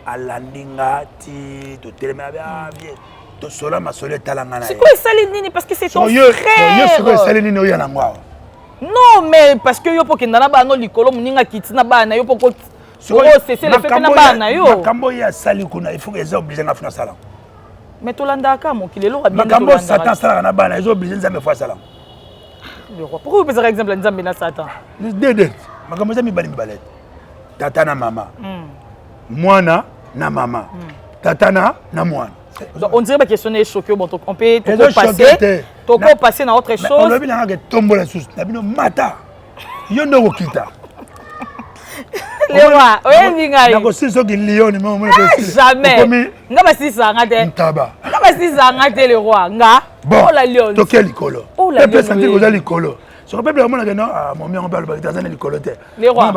alandinga ti to telema bien. To sola masole talanga na ye. C'est quoi Salinini parce que c'est ton frère. Yo c'est quoi Salinini o yana ngwa. Non mais parce que yo pokenda na bana likolo muninga kitina bana yo poko c'est le fait na bana yo. Makambo ya sali kuna il faut que les obligés ngafuna sala. Mais tolanda ka mo kilelo ka bien. Makambo Satan sala na bana ils obligés nzambe fois sala. Le roi. Pourquoi vous posez exemple nzambe na Satan? Dede. Makambo za mibali mibalet. Tata na mama. Mwana na mama. Tata na mwana. Donc, on dirait que la question est choquée. Bon, on peut passer dans autre chose. On a vu que tombe la sauce. On a vu mata. Yo no kita. Le roi, oui, nako siso ki lion mais jamais. Nga ba sisa ngate. Ntaba. Nga ba sisa ngate le roi. Nga. Oh la lion. To quel licolo. Peuple sentir que vous licolo. Sur le peuple on a que non mon mien on parle pas dans un licolo. Le roi.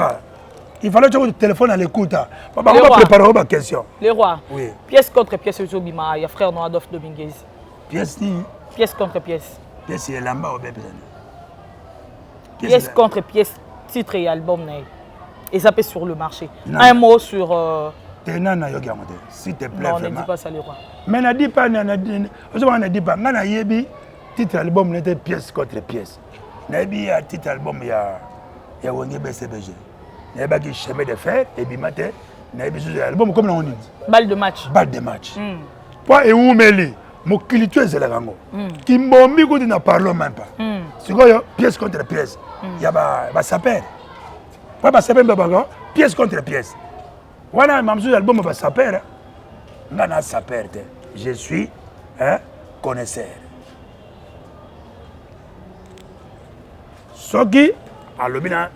Il fallait que tu téléphone à l'écoute. Papa, on va préparer ma question. Le roi. Oui. Pièce contre pièce, il y a frère Adolphe Dominguez. Pièce ni. Pièce contre pièce. Pièce est là-bas au bébé. Pièce contre pièce, titre et album. Et ça peut sur le marché. Un mot sur. S'il te plaît. Non, ne dis pas ça, le roi. Mais ne dis pas, ne dis pas. Nana yebi, titre album n'était pièce contre pièce. Nabi a titre album il y a Wenge BCBG. Il y a un chemin de fer et puis matin, il y a un album comme on dit. Balle de match. Balle de match. Pas et où mêler. Mon clitoire c'est la gango. Qui m'ont mis qu'on ne parle même pas. C'est quoi pièce contre pièce. Il y a ba saper. Pas ba saper pièce contre pièce. Voilà mamzou album ba saper. Ngana saper. Je suis un connaisseur. Soki alobina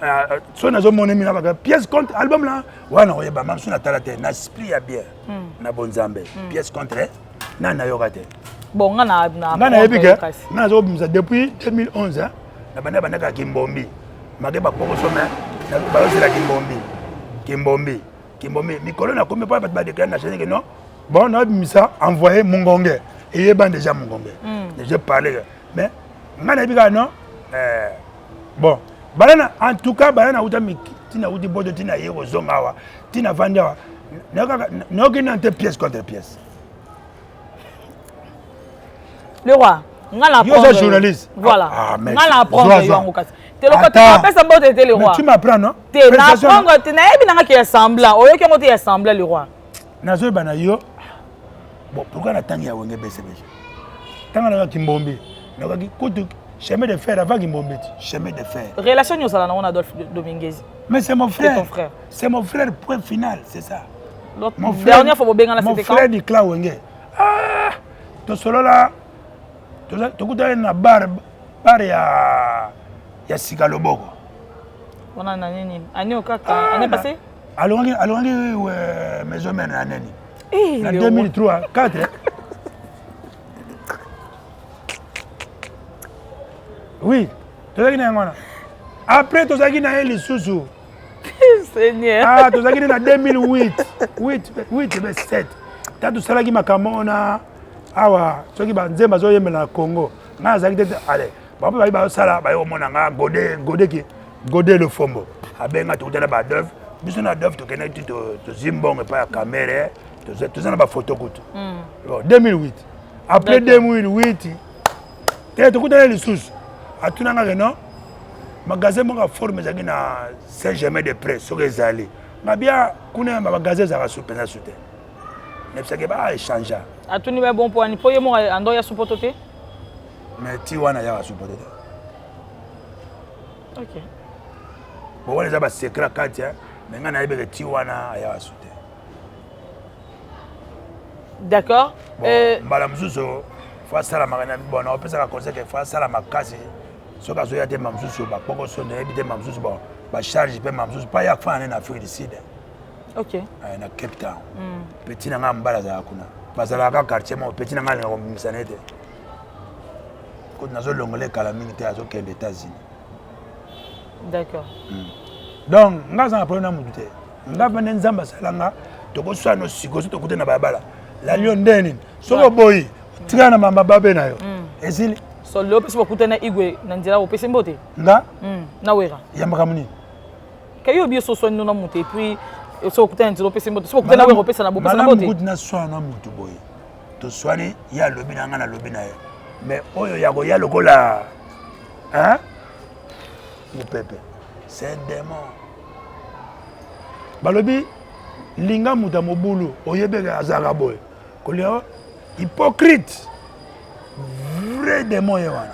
son azo monemi na ba pièce contre album là wana oyeba mamsu na talate na esprit ya bien na bonzambe pièce contre na yokate bon ngana yebike na zo bimza depuis 2011 hein na bana bana ka Kimbombi mageba poko soma na ba osela Kimbombi mikolo na kombe pas ba déclarer na chaîne que non bon na bimisa envoyer Mungonge et yeba déjà Mungonge je parlais mais ngana yebika non bon balana en tout cas balana utami tina uti bodo tina yego zongawa tina vandawa noki nante pièce contre pièce. Le roi ngala prendre journaliste voilà ngala prendre yango kasi te lokoti pesa bote te le roi tu m'apprends non te na prendre te na ebi nanga ki semblant oyo ki ngote semblant le roi nazo bana yo bon pourquoi na tangi ya Wenge BCBG tanga na Kimbombi noki kutu chemin de fer avant Kimbombi chemin de fer relation nous allons on Adolphe Dominguez mais c'est mon frère ton frère c'est mon frère point final c'est ça mon frère dernière fois bobenga na c'était quand mon frère du clan Wenge ah to solo là to kuta na bar ya Sikaloboko on a nani ani okaka année passée alongi maison mère na nani en 2003 4 oui tozaki na yango wana après tozaki na ye lisusu Seigneur tozaki na 2008 7 ta tosalaki makambo ona awa soki banzemba azoyembela na Congo ngai azalaki te ale bapo bayi basala bayi komona nga gode le fombo abenga tokutana badove biso na dove tokendaki ti tozimbongo epai ya camere toza na bafoto kutu 2008 après 2008 te tokutana lisusu atunanga ke non magasin moko forme ezalaki na Saint-Germain-des-Prés soki ezali nga bien kuna magasin ezalaka su mpenza su te nebisaki baéchange atuni ba bon poani po ye moko ando ya supoto te mais ti wana yaka supoto te ok bon wana eza basekret kati mais nga nayebeke ti wana ayaka su te d'accord mbala mosusu fo asalamaka na bon naopesaka conseil ke fo asala makasi soki azoya te ma mosusu bakpokoso nayebi te ma mosusu bon bacharge mpe ma mosusu mpa ya kufana ne na afrique du sud ok na cape town peti na nga mbala azalaka kuna bazalaka quartier moko peti na nga alingaka komimisa ne te koti nazolongola ekala mingi te azokende états-unis d'accord donc nga aza na problème na mutu te nga vande nzambe asalanga tokoswa no sikoso tokute na balabala lalio nde nini soki oboyi tikala na mamba babe na yo esili solo opesi bakutana igwe na nzela opesi mbote nga na wera yambaka munini kayo obi so soin na mutu puis so okutana nzela opesi mbote so okutana wera opesa na bopesa na mbote malamu na swa na mutu boye toswani ya lobi na nga na lobi na ye mais oyo ya koya lokola mopepe c'est un démon balobi linga mutu ya mobulu oyebeke azalaka boye kolia hypocrite vrai démon ye wana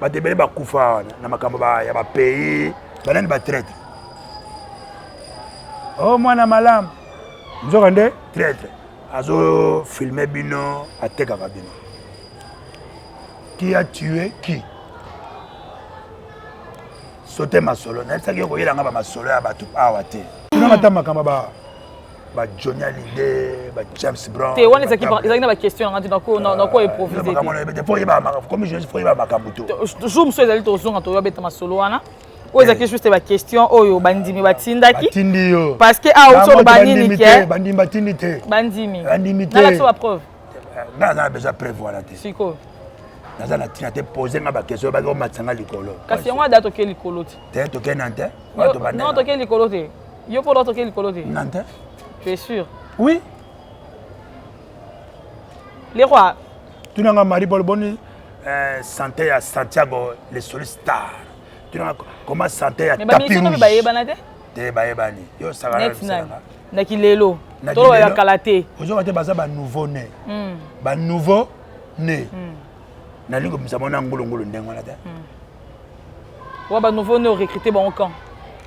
bato ebele bakufa wana na makambo ya bapays banani batraître o mwana malamu nzoka nde traître azofilme bino atekaka bino qui a tué qui sauter masolo nayebisaki yo koyelanga bamasolo ya bato awa te tunanga ta makambo Johnny Hallyday, James Brown. Tu vois, ils ont des questions, on a improvisé. Comme je dis, il faut y avoir ma camoufle. Toujours, monsieur, ils ont dit ma solo ana. Ou ils ont juste des questions, oh bandimi batindaki. Parce que ah autour bandimi qui bandimi. Bandimi. Là c'est la preuve. Là on a besoin de preuve voilà. Siko. Là on a tina poser ma question ba ko matsanga likolo. Kasi moi date toke likolo ti. Te toke nante? Non toke likolo te. Yo pour toke likolo te. Nante? Tu es sûr? Oui. Les rois. Tu n'as pas Marie Paul Boni santé à Santiago, les solistas. Tu n'as comment santé à Tapis Rouge. Te baebani. Yo sagara. Nakilelo. To ya kalate. Aujourd'hui baza ba nouveau né. Ba nouveau né. Na lingo msamona ngulungulu ndengo na te. Wa ba nouveau né recruter bon camp.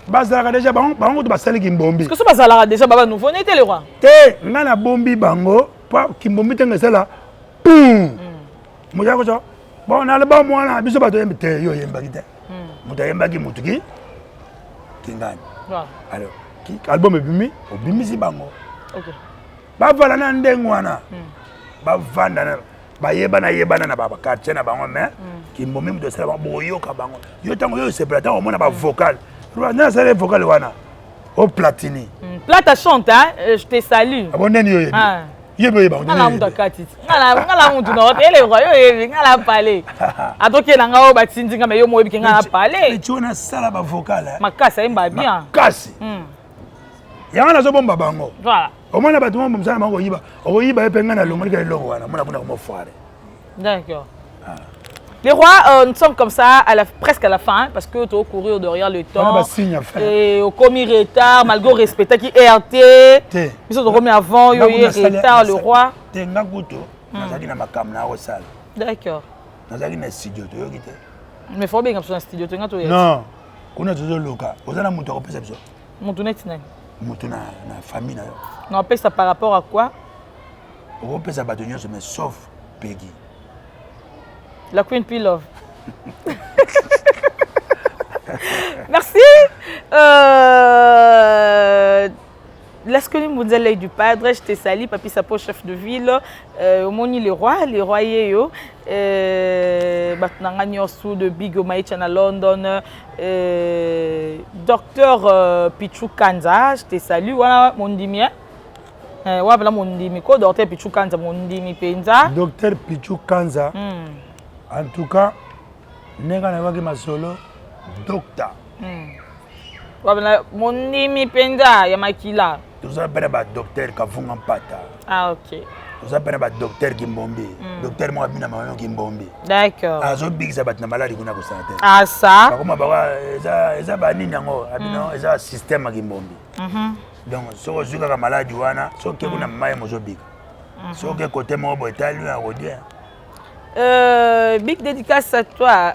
Bazalaka déjà bango to basali kimbombi. Est-ce que ça bazalaka déjà baba nouveau né te le roi? Te nga na bombi bango pa kimbombi tenga sala. Moja ko so. Bon na le ba mwana biso bato yembe te yo yemba kite. Muta yemba ki mutuki. Kingani. Waaw. Alors, ki album ebimi, obimi si bango. OK. Ba vala na ndengwana. Ba vanda na ba yebana na baba quartier na bango mais kimbombi muto sala bango yoka bango. Yo tango yo se plata o mona ba vocal. Non, c'est le vocal wana. Au platini. Plata chante hein, je te salue. Abonnez yo yebi. Yebo yeba. Ngala muta kati. Ngala mutu no tele ko yo yebi ngala parler. Atoke na ngao batindi ngame yo mo yebi ngala parler. Tu na sala ba vocal. Makasa imba bien. Makasi. Yanga na zo bomba bango. Voilà. Au moins na batu mo msala bango yiba. O yiba epenga na longo ka longo wana. Mona kuna ko mo foire. D'accord. Les rois, nous sommes comme ça presque à la fin parce que tu as couru derrière le temps. Et au commis retard, malgré respecter qui RT. Ils sont commis avant, il y a retard, le roi. D'accord. Mais il faut bien que un studio. Non, on a toujours le cas. On a un mouton. Mouton na famille. On appelle ça par rapport à quoi? On appelle ça bâtonnier, mais sauf Peggy. La Queen P Love. Merci. L'escalier mondial du padre, je te salue, papi Sapo, chef de ville, Moni les rois yo, Batnanga sous de Big Omaïchan à London, docteur Pichou Kanza, je te salue, voilà mon dimien. Voilà mon dimiko, docteur Pichou Kanza, mon dimi penza. Docteur Pichou Kanza. En tout cas, nega na waki masolo docteur. Wabana mon nimi penda ya makila. Tout ça ba docteur Kavunga Mpata. Ah OK. Vous appelez un docteur Gimbombi. Docteur moi bina maman Gimbombi. D'accord. Azo big ça bat na maladie kuna ko santé. Ah ça. Comme ba eza ba nini yango abino eza système Gimbombi. Donc so ko zuka maladie wana so ke kuna maman mozo big. So ke côté mo bo itali a rodien. Big dédicace à toi.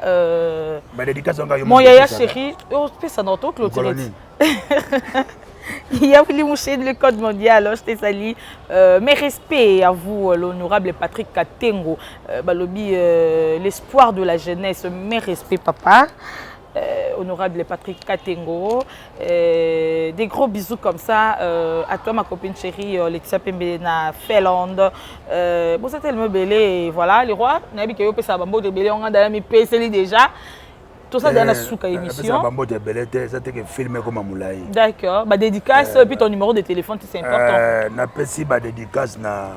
Bah dédicace on mon yaya chéri, on fait ça dans ton clôture. Il y a voulu moucher le code mondial, je te salue. Mes respects à vous, l'honorable Patrick Katengo, l'espoir de la jeunesse. Mes respects, papa. Honorable Patrick Katengo. Des gros bisous comme ça à toi, ma copine chérie, Laetitia Pembena Felland. Bon, c'est tellement belé. Voilà, les rois, on a vu que ça va de belé, on a d'ailleurs mis PCL déjà. Tout ça dans la souka émission. D'accord. Bah dédicace puis ton numéro de téléphone c'est important. Na pesi ba dédicace na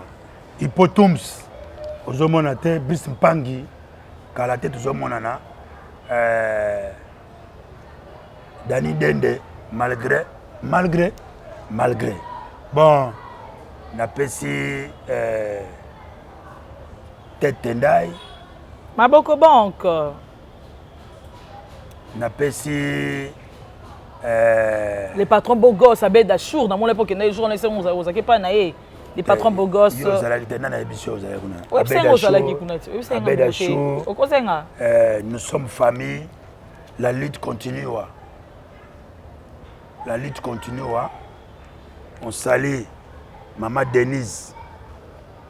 Hippotoms. Ozomona te bis mpangi kala te tozomona na Dani Dende malgré. Bon, na pesi Tetendai. Maboko Banque. Na pesi les patrons beaux gosses à Bédachour dans mon époque na jour na sengo za pas na les patrons beaux gosses yo za la kitana na émission za kuna nous sommes famille, la lutte continue. On salue maman Denise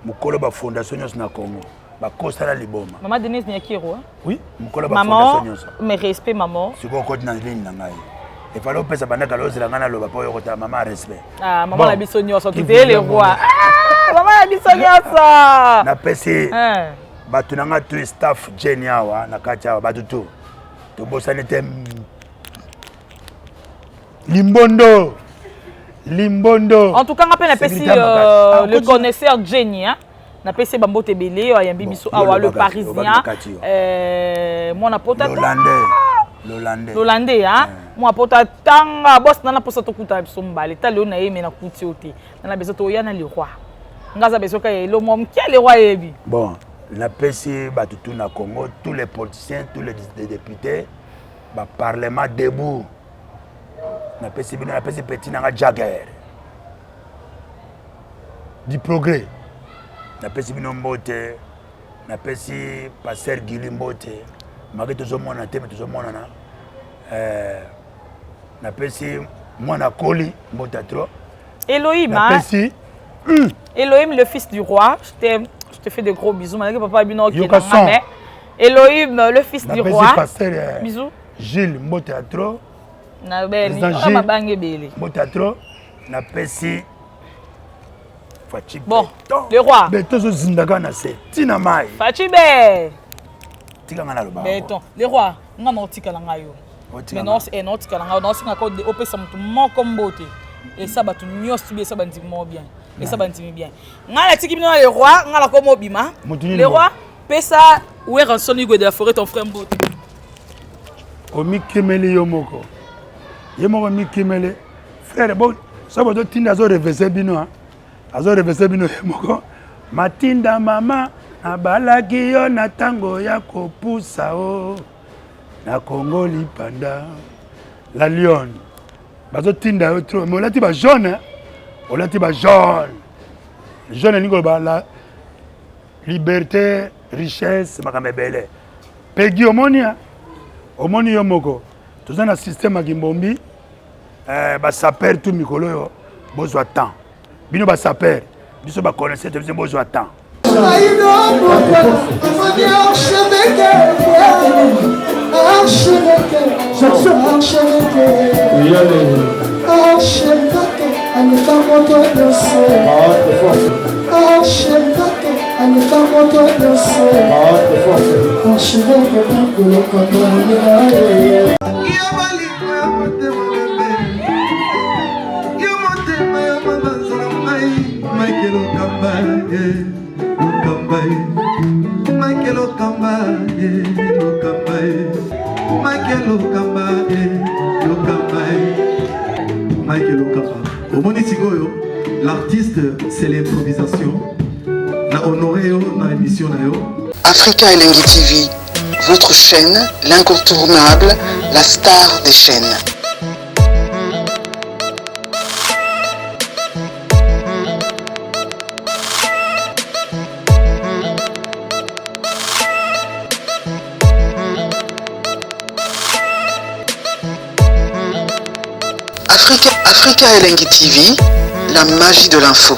mukolo ba fondation na Congo. Maman Denise Nyakiro. Oui, maman, mes respects, maman. C'est quoi côté dans ligne là. Il fallait que ça bande kaloze la ngana loba po yokota maman respect. Ah, maman la bisonio so kité les rois. Ah, maman la bisonio ça. Na pesi. Batu nanga tu staff Genia wa na kacha batu tu. To bosane tem Limbondo. En tout cas, on appelle le connaisseur Genia. Na PC Bambo Tebele, Ayambi Biso Awa, le Parisien. Mon apota L'Hollandais, hein? Mon apota tanga, boss nana posa tokuta somba. L'état le na yeme na kuti ote. Nana beso to yana le roi. Ngaza beso ka le mom qui le roi yebi. Bon, na PC batutu na Congo, tous les politiciens, tous les députés, ba parlement debout. Na PC petit na Jagger. Du progrès. Na pesi bino mbote na pesi pasteur Gili mbote magi tozomona te mais tozomona na na pesi mwana koli mbote trop Elohim na pesi Elohim le fils du roi je te fais de gros bisous malgré papa bino qui est Elohim le fils du roi bisous Gilles mbote trop na beni ma bange bele mbote trop na pesi bon, le roi. Fatibé. Béton. Le roi. On a noté que l'angayo. Mais non, c'est un autre que l'angayo. Non, c'est encore des opérations moins comme beauté. Et ça va tout mieux subir ça va dire bien. Et ça va dire bien. On a la tiki le roi. On a la comme obima. Le roi. Pesa où est rançon de la forêt ton frère beauté. Omi kemele yomoko. Yomoko mi kemele. Frère bon, ça va doit tinda zo reverser bino. Azo reverser bino moko matinda mama abalaki yo na tango ya kopusa o na Congo lipanda la lion bazo tinda yo trop mais olati ba jaune jaune ningo ba la liberté richesse makambe bele pegi omoni yo moko tozana système Gimbombi ba saper tout mikolo yo bozwa temps bino ba saper biso ba connaître te besoin de temps L'artiste, c'est l'improvisation. na honoré yo na émission na yo. Africa Elengi TV, votre chaîne, l'incontournable, la star des chaînes. Africa Elengi TV, la magie de l'info.